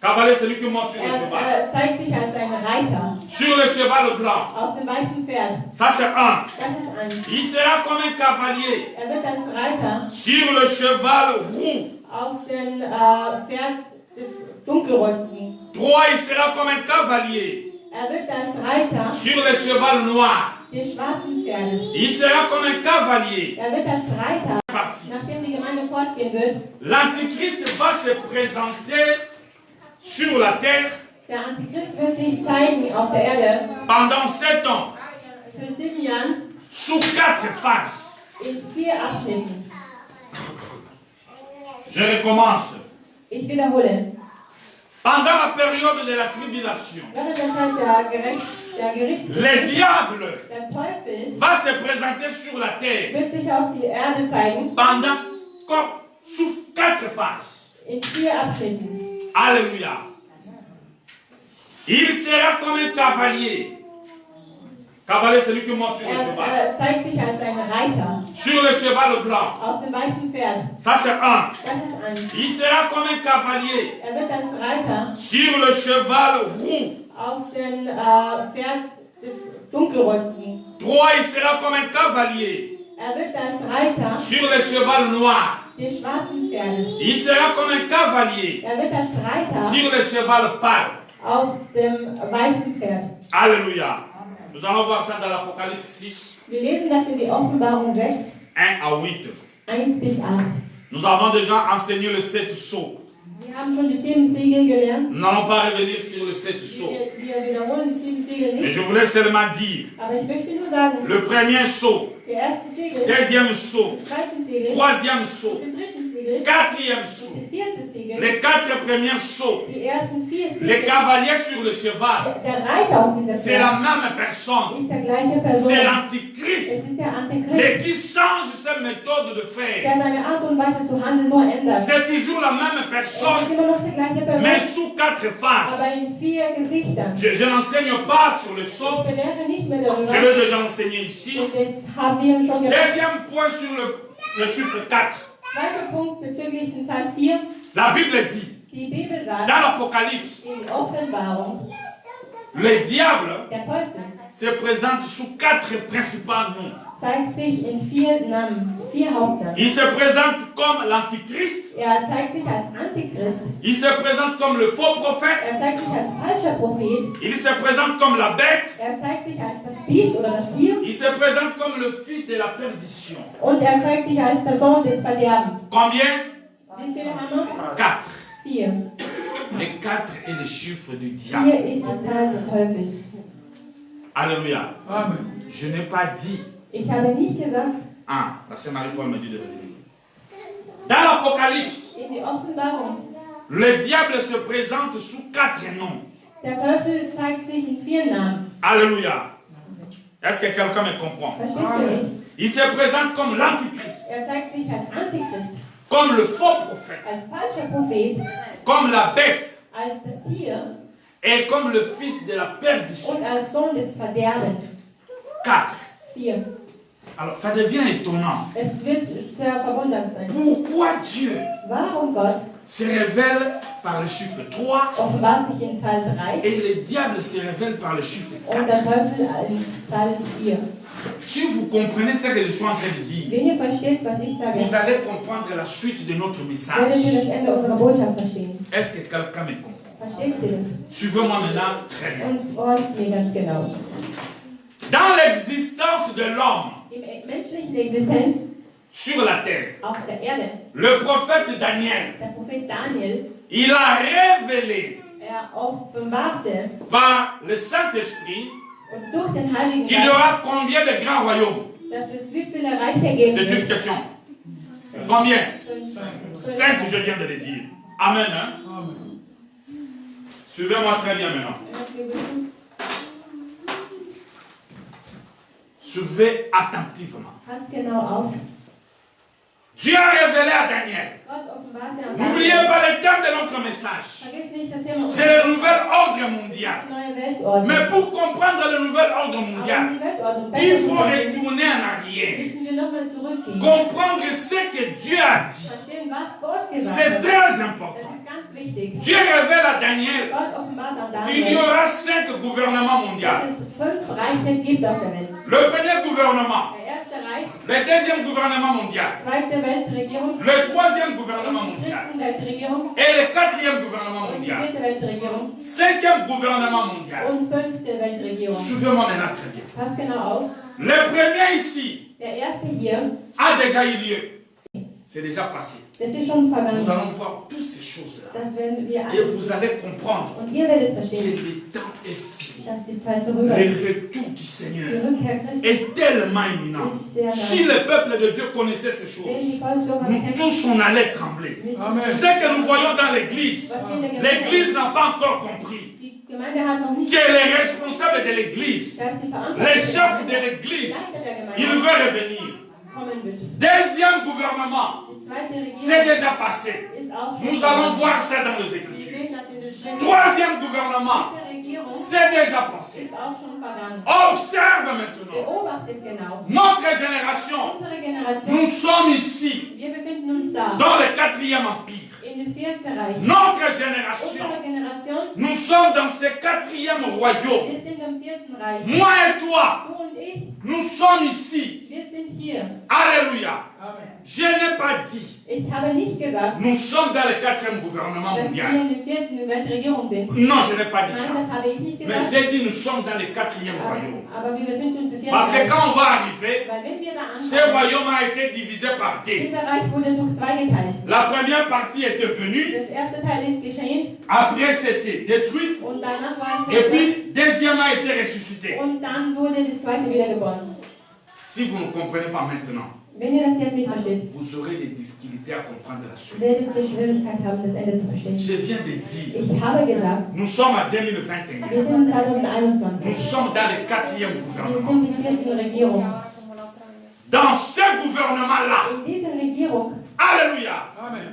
S2: Cavalier, c'est lui qui monte sur le cheval.
S3: Zeigt sich als ein Reiter
S2: Sur le cheval blanc.
S3: auf dem weißen Pferd.
S2: Ça, c'est un.
S3: Das ist eins.
S2: Il sera comme un cavalier
S3: Wird als Reiter
S2: sur le cheval roux.
S3: auf dem Pferd des Dunkelröcken.
S2: 3, il sera comme un cavalier
S3: Wird als Reiter
S2: sur le cheval noir.
S3: des schwarzen Pferdes.
S2: Il sera comme un cavalier.
S3: Wird als Reiter,
S2: Parti.
S3: nachdem die Gemeinde fortgehen wird,
S2: L'antichrist va se présenter sur la terre
S3: der Antichrist wird sich zeigen auf der Erde
S2: pendant 7 ans,
S3: für 7 Jahren
S2: sous 4 phases.
S3: in 4 Abschnitten.
S2: Je recommence.
S3: Ich wiederhole.
S2: Pendant la période de la tribulation,
S3: Während der Zeit der Gerichtszeit,
S2: le diable
S3: der Teufel
S2: va se présenter sur la terre
S3: wird sich auf die Erde zeigen
S2: pendant comme sous 4 phases.
S3: in 4 Abschnitten.
S2: Alléluia. Il sera comme un cavalier. Cavalier, c'est lui qui monte sur le cheval.
S3: Zeigt sich als ein Reiter
S2: Sur le cheval blanc.
S3: auf dem weißen Pferd.
S2: Ça, c'est un.
S3: Das ist eins.
S2: Il sera comme un cavalier
S3: Wird als Reiter
S2: sur le cheval roux.
S3: auf dem Pferd des Dunkelröcken.
S2: 3, il sera comme un cavalier
S3: Wird als Reiter
S2: sur le cheval noir.
S3: des schwarzen Pferdes.
S2: Il sera comme un cavalier
S3: Wird als Reiter
S2: sur le cheval pâle.
S3: auf dem weißen Pferd.
S2: Alléluia. Nous allons voir ça dans l'Apocalypse 6,
S3: Wir lesen das in die Offenbarung 6,
S2: 1 à 8.
S3: 1 bis 8.
S2: Nous avons déjà enseigné le 7 sceaux.
S3: Wir haben schon die 7 Siegel gelernt.
S2: Nous n'allons pas revenir sur le 7 sceaux.
S3: Wir wiederholen die 7 Siegel
S2: Mais
S3: nicht.
S2: je voulais seulement dire,
S3: Aber ich möchte nur sagen,
S2: le premier sceau,
S3: der erste Siegel,
S2: deuxième sceau,
S3: der zweite Siegel,
S2: troisième sceau,
S3: der dritte Siegel,
S2: quatrième sceau,
S3: der vierte Siegel,
S2: les 4 premiers sceaux,
S3: die ersten 4
S2: les
S3: Siegel.
S2: cavaliers sur le cheval,
S3: Der Reiter auf dieser
S2: c'est la
S3: Pferd
S2: même personne.
S3: ist der gleiche Person.
S2: C'est
S3: Es
S2: l'antichrist,
S3: ist der Antichrist,
S2: mais qui change ses méthodes de faire.
S3: der seine Art und Weise zu handeln nur ändert.
S2: C'est toujours la même
S3: Es ist
S2: personne,
S3: immer noch die gleiche
S2: mais
S3: Person,
S2: sous 4 phases.
S3: aber in 4 Gesichtern.
S2: Je n'enseigne pas sur le sceau,
S3: Ich belehre nicht mehr
S2: je
S3: darüber.
S2: l'ai déjà enseigné ici.
S3: Und das haben wir schon gelernt.
S2: Deuxième point sur le chiffre 4.
S3: Zweiter Punkt bezüglich der Zahl 4.
S2: La Bible dit,
S3: Die Bibel
S2: dans
S3: sagt,
S2: l'Apocalypse,
S3: in Offenbarung,
S2: le diable
S3: der Teufel
S2: se présente sous 4 principaux noms.
S3: zeigt sich in 4 Namen, 4 Hauptnamen.
S2: Il se présente comme l'antichrist,
S3: Zeigt sich als Antichrist.
S2: il se présente comme le faux prophète,
S3: Zeigt sich als falscher Prophet.
S2: il se présente comme la bête,
S3: Zeigt sich als das Biest oder das Tier.
S2: il se présente comme le fils de la perdition.
S3: Und zeigt sich als der Sohn des Verderbens.
S2: Combien?
S3: Wie viele haben wir?
S2: 4.
S3: 4.
S2: Les 4 est le chiffre du diable.
S3: 4 ist die Zahl des Teufels.
S2: Alléluia.
S6: Amen.
S2: Je n'ai pas dit.
S3: Ich habe nicht gesagt,
S2: La sœur Marie-Paul me dit de revenir. Dans l'Apocalypse,
S3: in die Offenbarung,
S2: le diable se présente sous 4 noms.
S3: der Teufel zeigt sich in 4 Namen.
S2: Alléluia. Est-ce que quelqu'un me comprend?
S3: Versteht ihr nicht?
S2: Il se présente comme l'antichrist,
S3: Zeigt sich als Antichrist,
S2: comme le faux prophète,
S3: als falscher Prophet,
S2: comme la bête
S3: als das Tier
S2: et comme le fils de la perdition.
S3: und als Sohn des Verderbens.
S2: 4.
S3: 4.
S2: Alors ça devient étonnant.
S3: Es wird sehr verwundert sein.
S2: Pourquoi Dieu
S3: Warum Gott
S2: se révèle par le chiffre 3
S3: offenbart sich in Zahl 3
S2: et le diable se révèle par le chiffre
S3: und
S2: 4?
S3: der Teufel in Zahl 4?
S2: Si vous comprenez ce que je suis en train de dire,
S3: Wenn ihr versteht, was ich sage,
S2: vous allez comprendre la suite de notre
S3: werdet ihr
S2: message.
S3: das Ende unserer Botschaft verstehen.
S2: Est-ce que quelqu'un me comprend?
S3: Versteht ihr das?
S2: Suivez-moi maintenant très bien.
S3: Und folgt mir ganz genau.
S2: Dans l'existence de l'homme
S3: In menschlichen Existenz
S2: sur la terre,
S3: auf der Erde,
S2: le prophète Daniel,
S3: der Prophet Daniel,
S2: il a révélé
S3: offenbarte
S2: par le Saint-Esprit
S3: und durch den Heiligen
S2: qu'il y
S3: Geist,
S2: aura combien de grands royaumes?
S3: dass es wie viele Reiche geben
S2: C'est une
S3: wird.
S2: question. Combien?
S3: 5.
S2: 5, je viens de le dire. Amen. Hein?
S6: Amen.
S2: Suivez-moi très bien maintenant. Suivez attentivement.
S3: Pass genau auf.
S2: Dieu a révélé à Daniel.
S3: Gott offenbart dir am
S2: N'oubliez
S3: Tag.
S2: pas le thème de notre message.
S3: Vergiss nicht das Thema
S2: C'est le nouvel ordre mondial.
S3: die neue Weltordnung.
S2: Mais pour comprendre le nouvel ordre
S3: Aber um
S2: mondial,
S3: die Weltordnung
S2: il
S3: besser zu
S2: faut
S3: verstehen,
S2: retourner en arrière.
S3: müssen wir nochmal zurückgehen.
S2: Comprendre ce que Dieu a dit.
S3: Verstehen, was Gott gesagt
S2: C'est
S3: hat.
S2: très
S3: Das
S2: important.
S3: ist ganz wichtig.
S2: Dieu révèle à Daniel
S3: Gott offenbart am
S2: qu'il y
S3: Daniel,
S2: aura 5 gouvernements mondiaux.
S3: dass es 5 Reiche gibt auf der Welt.
S2: Le premier gouvernement,
S3: Der erste Reich,
S2: le deuxième gouvernement mondial,
S3: zweite Weltregierung,
S2: le troisième gouvernement mondial
S3: dritte Weltregierung
S2: et le quatrième gouvernement
S3: und die
S2: mondial.
S3: vierte Weltregierung
S2: Cinquième gouvernement mondial.
S3: und fünfte Weltregierung.
S2: Suivez-moi maintenant très bien.
S3: Pass genau auf.
S2: Le premier ici
S3: Der erste hier,
S2: a déjà eu lieu. C'est déjà passé.
S3: das ist schon
S2: Nous
S3: vergangen.
S2: allons voir toutes ces choses-là.
S3: Das werden wir
S2: Et
S3: alles.
S2: vous allez comprendre
S3: Und ihr werdet
S2: que
S3: verstehen,
S2: le temps est fini.
S3: dass die Zeit
S2: Le
S3: vorüber ist.
S2: retour du
S3: Die
S2: Seigneur
S3: Rückkehr Christi
S2: est tellement imminent.
S3: ist sehr
S2: Si
S3: nah.
S2: le peuple de Dieu connaissait ces
S3: Wenn die
S2: choses,
S3: Volk sowas
S2: nous
S3: kennt,
S2: tous on allait trembler.
S6: Amen.
S2: Ce que nous voyons dans l'église,
S3: was wir in der Gemeinde
S2: l'église n'a pas encore compris
S3: die Gemeinde hat noch nicht
S2: que les responsables de l'église,
S3: dass die
S2: les
S3: Verantwortlichen
S2: chefs de
S3: der
S2: l'église,
S3: Leiter der
S2: ils
S3: Gemeinde
S2: veulent revenir.
S3: kommen wird.
S2: Deuxième gouvernement,
S3: Die zweite
S2: c'est
S3: Regierung
S2: déjà passé.
S3: ist auch schon
S2: Nous allons
S3: vergangen.
S2: voir ça dans les
S3: Wir
S2: Écritures.
S3: sehen das in den Schriften.
S2: Troisième gouvernement,
S3: Die Regierung
S2: c'est déjà passé.
S3: ist auch schon vergangen.
S2: Observe maintenant.
S3: Beobachtet genau.
S2: Notre génération,
S3: Unsere
S2: nous
S3: Generation,
S2: sommes ici,
S3: wir befinden uns da,
S2: dans le 4e empire.
S3: in dem 4. Reich.
S2: Notre génération,
S3: Unsere Generation,
S2: nous sommes dans ce 4e royaume.
S3: wir sind im 4. Reich.
S2: Moi et toi,
S3: Du und ich,
S2: nous sommes ici.
S3: wir sind hier.
S2: Alléluia.
S6: Amen.
S2: Je n'ai pas dit,
S3: Ich habe nicht gesagt,
S2: nous sommes dans le 4e gouvernement
S3: dass wir
S2: mondial.
S3: in der 4. Weltregierung sind.
S2: Non, je n'ai pas dit
S3: Nein,
S2: ça.
S3: das habe ich nicht
S2: Mais
S3: gesagt.
S2: j'ai dit, nous sommes dans le 4e royaume.
S3: Aber wir befinden uns im 4.
S2: Parce que
S3: Reich.
S2: quand on va arriver,
S3: Weil wenn wir da
S2: ce
S3: anfangen,
S2: royaume a été divisé par deux.
S3: dieser Reich wurde durch 2 geteilt.
S2: La première partie était venue,
S3: Das erste Teil ist geschehen
S2: après c'était détruite,
S3: und danach war es
S2: et
S3: zerstört.
S2: puis deuxième a été ressuscité.
S3: Und dann wurde das zweite wiedergeboren.
S2: Si vous ne comprenez pas maintenant,
S3: Wenn ihr das jetzt nicht versteht,
S2: vous aurez des difficultés à comprendre la suite.
S3: werdet ihr Schwierigkeit haben, das Ende zu verstehen.
S2: Je viens de dire,
S3: Ich habe gesagt,
S2: nous sommes en 2021.
S3: wir sind
S2: Nous
S3: 2021.
S2: sommes dans le 4e
S3: Wir
S2: gouvernement.
S3: sind die 4. Regierung.
S2: Dans ce gouvernement-là,
S3: In dieser Regierung,
S2: alléluia,
S6: Amen.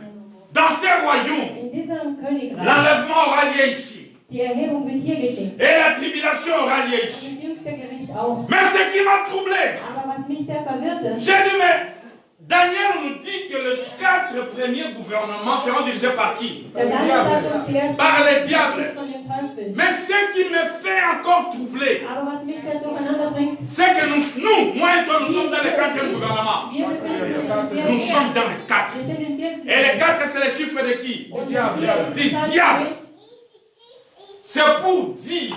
S2: dans ce royaume,
S3: in diesem Königreich,
S2: l'enlèvement aura lieu ici.
S3: die Erhebung wird hier geschehen.
S2: Et la tribulation aura lieu
S3: Und
S2: ici.
S3: das jüngste Gericht auch.
S2: Mais ce qui m'a troublé,
S3: Aber was mich sehr verwirrte,
S2: j'ai dit, mais Daniel nous dit que les 4 premiers gouvernements seront dirigés par qui?
S3: der Daniel sagt uns, die erste
S2: Par les diables.
S3: ist von den Teufeln.
S2: Mais ce qui me fait encore troubler,
S3: Aber was mich sehr durcheinander bringt,
S2: c'est que nous, moi et toi, nous sommes dans le 4e gouvernement.
S3: wir befinden uns im 4.
S2: Nous sommes dans le 4.
S3: Wir sind im 4.
S2: Et le 4, c'est le chiffre de qui?
S3: Und
S6: diable.
S3: das
S2: Du
S3: vier ist
S2: diable.
S3: das
S2: C'est pour dire,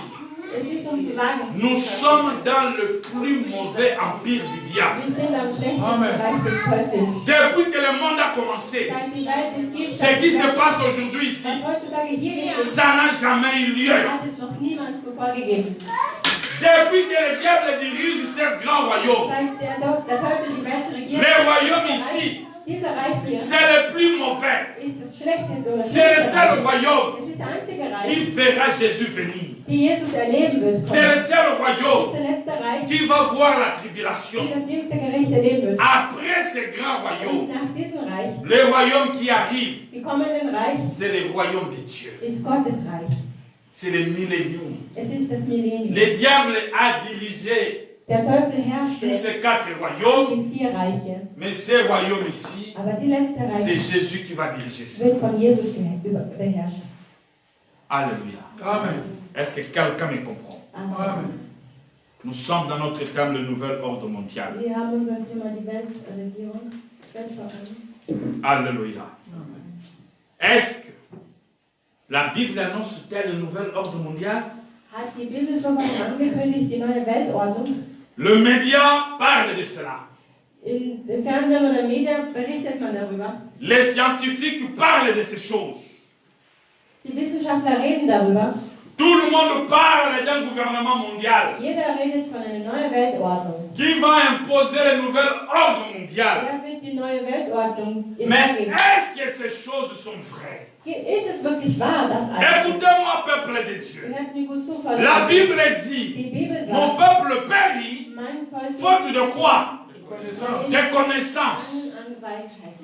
S3: Es ist zu sagen,
S2: nous sommes dans le plus mauvais empire du diable.
S3: wir sind am schlechtesten
S6: Amen.
S3: Reich des Teufels.
S2: Depuis que le monde a commencé,
S3: Seit die Welt es gibt,
S2: ce qui se passe aujourd'hui ici,
S3: was heutzutage hier geschieht,
S2: ça n'a jamais eu lieu.
S3: hat es noch niemand zuvor gegeben.
S2: Depuis que le diable dirige ce grand royaume,
S3: Seit der Teufel die Welt regiert,
S2: le royaume ici,
S3: dieser Reich hier
S2: c'est le plus mauvais.
S3: ist das schlechteste oder
S2: C'est le
S3: schlechteste
S2: seul
S3: Reich.
S2: royaume
S3: Es ist der einzige Reich,
S2: qui verra Jésus venir.
S3: die Jesus erleben wird.
S2: C'est le
S3: kommen.
S2: seul
S3: Es
S2: royaume
S3: ist der letzte Reich,
S2: qui va voir la
S3: die
S2: tribulation.
S3: das jüngste Gericht erleben wird.
S2: Après ce grand
S3: Und
S2: royaume,
S3: nach diesem Reich,
S2: le royaume qui arrive,
S3: die kommenden Reich,
S2: c'est le royaume de Dieu.
S3: ist Gottes Reich.
S2: C'est le millénium.
S3: Es ist das Millennium.
S2: Le diable a dirigé
S3: Der Teufel
S2: tous
S3: herrschte
S2: ces 4 royaumes,
S3: die 4 Reiche.
S2: mais ce royaume ici,
S3: Aber die letzte
S2: c'est
S3: Reich
S2: Jésus qui va diriger ça.
S3: wird von Jesus beherrscht.
S2: Alléluia.
S6: Amen.
S2: Est-ce que quelqu'un me comprend?
S3: Amen.
S6: Amen.
S2: Nous sommes dans notre thème, le nouvel ordre mondial.
S3: Wir haben unser Thema die Weltregierung. Weltverordnung.
S2: Alléluia. Est-ce que la Bible annonce-t-elle le nouvel ordre mondial?
S3: Hat die Bibel sowas angekündigt, die neue Weltordnung?
S2: Le média parle de cela.
S3: In den Fernsehen oder Medien berichtet man darüber.
S2: Les scientifiques parlent de ces choses.
S3: Die Wissenschaftler reden darüber.
S2: Tout le monde parle d'un gouvernement mondial
S3: Jeder redet von einer neuen Weltordnung.
S2: qui va imposer le nouvel ordre mondial.
S3: Wer wird die neue Weltordnung in
S2: Mais
S3: Hergeben?
S2: est-ce que ces choses sont vraies?
S3: Ist es wirklich wahr, das alles?
S2: Écoutez-moi, peuple de Dieu.
S3: Hört mir gut zu,
S2: La Bible
S3: Die
S2: dit,
S3: Bibel
S2: mon
S3: sagt,
S2: peuple périt,
S3: mein Volk
S2: faute de quoi?
S6: Connaissance.
S2: De connaissance.
S3: an Weisheit.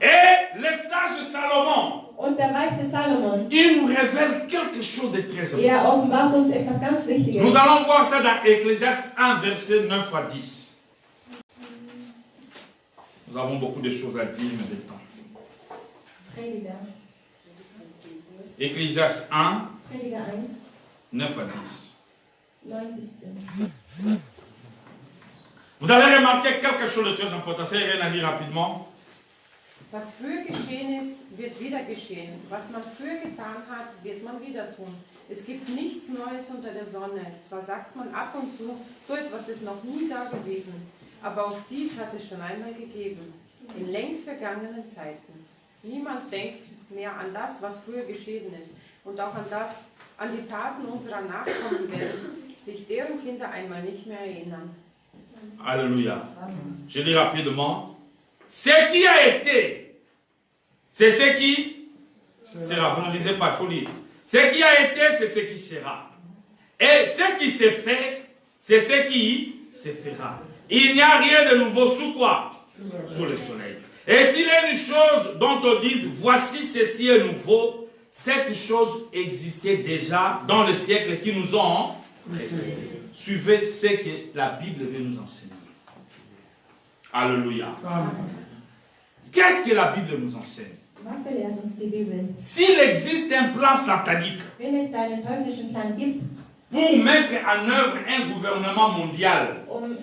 S2: Et le sage Salomon,
S3: Und der weise Salomon,
S2: il nous révèle quelque chose de très important.
S3: er offenbart uns etwas ganz Wichtiges.
S2: Nous allons voir ça dans Ecclésiaste 1, verset 9 à 10. Nous avons beaucoup de choses à dire, mais de temps.
S3: Prediger,
S2: Ecclésiaste 1,
S3: Prediger 1,
S2: 9 à 10.
S3: 9 bis 10.
S2: Vous allez remarquer quelque chose de très important. C'est rien à dire rapidement.
S4: Was früher geschehen ist, wird wieder geschehen. Was man früher getan hat, wird man wieder tun. Es gibt nichts Neues unter der Sonne. Zwar sagt man ab und zu, so etwas ist noch nie da gewesen, aber auch dies hat es schon einmal gegeben, in längst vergangenen Zeiten. Niemand denkt mehr an das, was früher geschehen ist, und auch an die Taten unserer Nachkommen werden sich deren Kinder einmal nicht mehr erinnern.
S2: Alléluia. Je lis rapidement. Ce qui a été, c'est ce qui sera. Vous ne lisez pas, il faut lire. Ce qui a été, c'est ce qui sera. Et ce qui s'est fait, c'est ce qui se fera. Il n'y a rien de nouveau sous quoi? Sous le soleil. Et s'il y a une chose dont on dise, voici ceci est nouveau, cette chose existait déjà dans le siècle qui nous ont précédés. Suivez ce que la Bible veut nous enseigner. Alléluia.
S6: Amen.
S2: Qu'est-ce que la Bible nous enseigne?
S3: Was belehrt uns die Bibel?
S2: S'il existe un plan satanique
S3: Wenn es einen teuflischen Plan gibt,
S2: pour mettre en œuvre un gouvernement mondial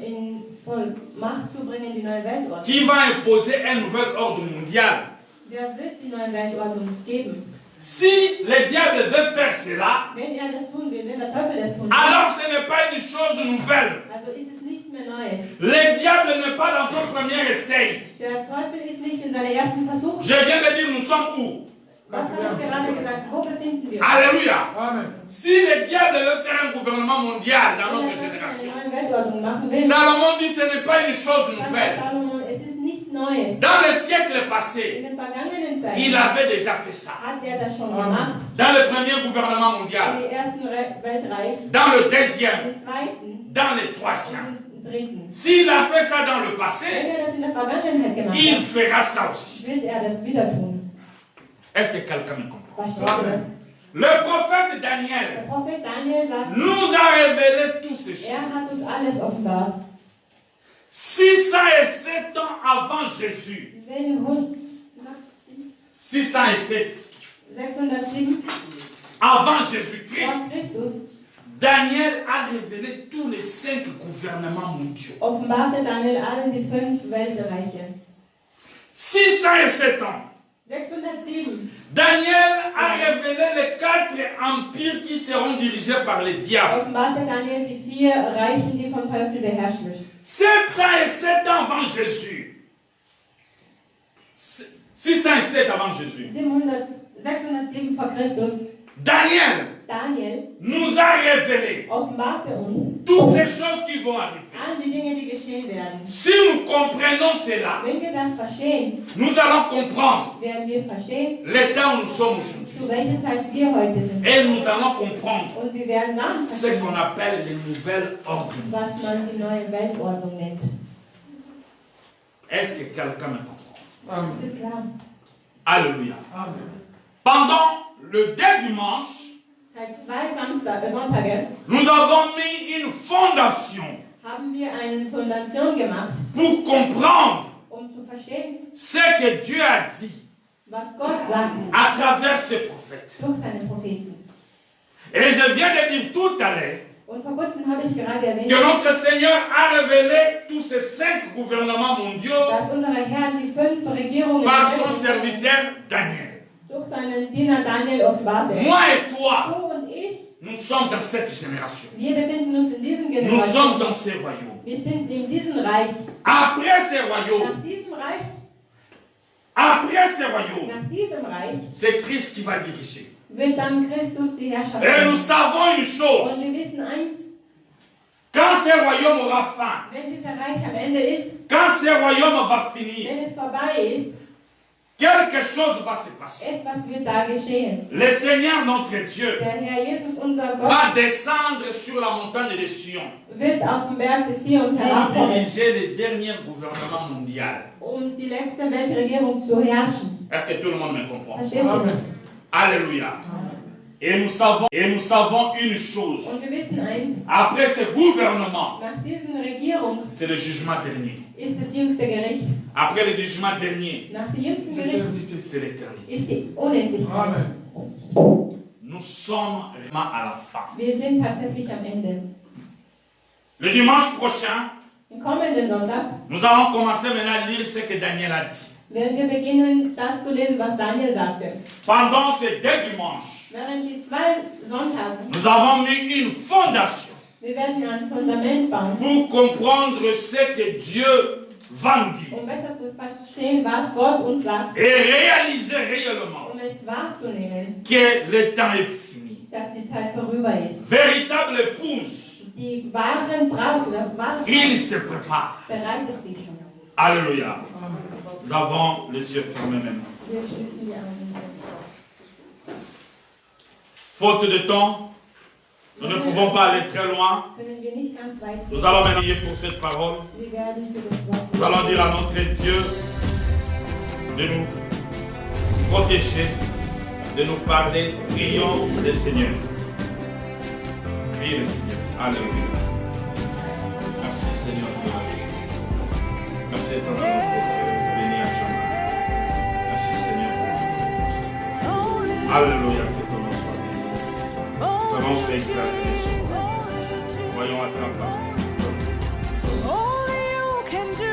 S3: in voll Macht zu bringen, die neue Weltordnung,
S2: qui va imposer un nouvel ordre mondial,
S3: wer wird die neue Weltordnung geben?
S2: si le diable veut faire cela,
S3: Wenn er das tun will, wenn der Teufel das tun will,
S2: alors ce n'est pas une chose nouvelle.
S3: also ist es nichts mehr Neues.
S2: Le diable n'est pas dans son premier essai.
S3: Der Teufel ist nicht in seiner ersten Versuchung.
S2: Je viens de dire, nous sommes où?
S3: Was habe ich gerade gesagt? Wo befinden wir uns?
S2: Alléluia.
S6: Amen.
S2: Si le diable veut faire un gouvernement mondial dans
S3: Wenn
S2: notre
S3: er
S2: génération,
S3: eine neue Weltordnung machen will,
S2: Salomon dit ce n'est pas une chose
S3: dann sagt
S2: nouvelle.
S3: Salomon, es ist nichts Neues.
S2: Dans le siècle
S3: In
S2: passé,
S3: den vergangenen
S2: il
S3: Zeiten
S2: avait déjà fait ça.
S3: hat er das schon gemacht.
S2: Dans le premier gouvernement mondial,
S3: Im ersten Weltreich,
S2: dans le deuxième,
S3: im zweiten
S2: dans le troisième.
S3: und im dritten.
S2: S'il a fait ça dans le
S3: Wenn
S2: passé,
S3: er das in der Vergangenheit gemacht
S2: il
S3: hat,
S2: fera ça aussi.
S3: wird er das wieder tun.
S2: Est-ce que quelqu'un me comprend?
S3: Versteht ihr das?
S2: Le prophète
S3: Der
S2: Daniel
S3: Prophet Daniel sagt,
S2: nous a révélé tous ces choses.
S3: er hat uns alles offenbart.
S2: 607 ans avant Jésus. 607
S3: 607
S2: avant Jésus-Christ.
S3: vor Christus
S2: Daniel a révélé tous les 5 gouvernements mondiaux.
S3: offenbarte Daniel allen die 5 Weltreiche.
S2: 607 ans.
S3: 607
S2: Daniel a révélé les 4 empires qui seront dirigés par les diables.
S3: offenbarte Daniel die 4 Reichen, die vom Teufel beherrscht werden.
S2: 707 ans avant Jésus. 607 avant Jésus.
S3: 607 vor Christus.
S2: Daniel nous a révélé
S3: Offenbarte uns
S2: toutes ces choses qui vont arriver.
S3: all die Dinge, die geschehen werden.
S2: Si nous comprenons cela,
S3: Wenn wir das verstehen,
S2: nous allons comprendre
S3: werden wir verstehen,
S2: l'état où nous sommes aujourd'hui.
S3: zu welcher Zeit wir heute sind.
S2: Et nous allons comprendre
S3: Und wir werden dann
S2: ce
S3: verstehen,
S2: qu'on appelle les nouvelles ordres.
S3: was man die neue Weltordnung nennt.
S2: Est-ce que quelqu'un me comprend?
S3: Das
S6: Amen.
S3: ist klar.
S2: Alléluia.
S6: Amen.
S2: Pendant le 2 dimanche,
S3: Seit 2 Sonntage
S2: nous avons mis une fondation
S3: haben wir eine Fondation gemacht,
S2: pour comprendre
S3: zu verstehen,
S2: ce que Dieu a dit
S3: was Gott sagt
S2: à travers ses prophètes.
S3: durch seine Propheten.
S2: Et je viens de dire tout à l'heure
S3: Und vor kurzem habe ich gerade erwähnt,
S2: que notre Seigneur a révélé tous ces 5 gouvernements mondiaux
S3: dass unser Herr die 5 Regierungen
S2: par son serviteur Daniel.
S3: durch seinen Diener Daniel offenbarte.
S2: Moi et toi,
S3: Du und ich,
S2: nous sommes dans cette génération.
S3: wir befinden uns in diesem
S2: Nous sommes
S3: Generation.
S2: dans ces royaumes.
S3: Wir sind in diesem Reich.
S2: Après ces royaumes,
S3: Nach diesem Reich,
S2: nach
S3: diesem Reich
S2: c'est Christ qui va diriger.
S3: wird dann Christus die Herrschaft
S2: Et nous
S3: nehmen.
S2: savons une chose,
S3: Und wir wissen eins,
S2: quand ce royaume aura fin,
S3: wenn dieser Reich am Ende ist,
S2: quand ce royaume va finir,
S3: wenn es vorbei ist,
S2: quelque chose va se passer.
S3: Etwas wird da geschehen.
S2: Le Seigneur, notre Dieu,
S3: Der Herr Jesus, unser Gott,
S2: va descendre sur la montagne de Sion
S3: wird auf den Berg des Sions
S2: pour
S3: herabkommen,
S2: diriger le dernier gouvernement mondial.
S3: die letzte Weltregierung zu herrschen.
S2: Est-ce que tout le monde me comprend?
S3: Versteht ihr?
S2: Alléluia. Et nous savons une chose.
S3: Und wir wissen eins,
S2: Après ce gouvernement,
S3: nach dieser Regierung
S2: c'est le jugement dernier.
S3: ist das jüngste Gericht.
S2: Après le jugement dernier,
S3: Nach dem jüngsten Gericht
S2: c'est l'éternité.
S3: ist die Unendlichkeit.
S6: Amen.
S2: Nous sommes vraiment à la fin.
S3: Wir sind tatsächlich am Ende.
S2: Le dimanche prochain,
S3: Am kommenden Sonntag
S2: nous allons commencer maintenant à lire ce que Daniel a dit.
S3: werden wir beginnen, das zu lesen, was Daniel sagte.
S2: Pendant ces 2 dimanches,
S3: Während die 2 Sonntage,
S2: nous avons mis une fondation
S3: wir werden ein Fundament bauen,
S2: pour comprendre ce que Dieu va dire
S3: um besser zu verstehen, was Gott uns sagt,
S2: et réaliser réellement
S3: um es wahrzunehmen,
S2: que le temps est fini.
S3: dass die Zeit vorüber ist.
S2: Véritable épouse,
S3: Die wahren Braut oder wahre
S2: il se prépare.
S3: bereitet sich schon.
S2: Alléluia. Nous avons les yeux fermés maintenant.
S3: Wir schließen die Augen.
S2: Faute de temps, nous ne pouvons pas aller très loin.
S3: Können wir nicht ganz weit
S2: Nous
S3: gehen.
S2: allons maintenant prier pour cette parole.
S3: Wir werden für das Wort
S2: Nous allons dire à notre Dieu de nous protéger, de nous parler. Prions le Seigneur. Priez le Seigneur. Alléluia. Merci Seigneur. Merci éternel notre Père, béni à jamais. Merci Seigneur. Alléluia, que ton nom soit béni. Ton nom soit exalté. Voyons à ta part.
S7: Only you can do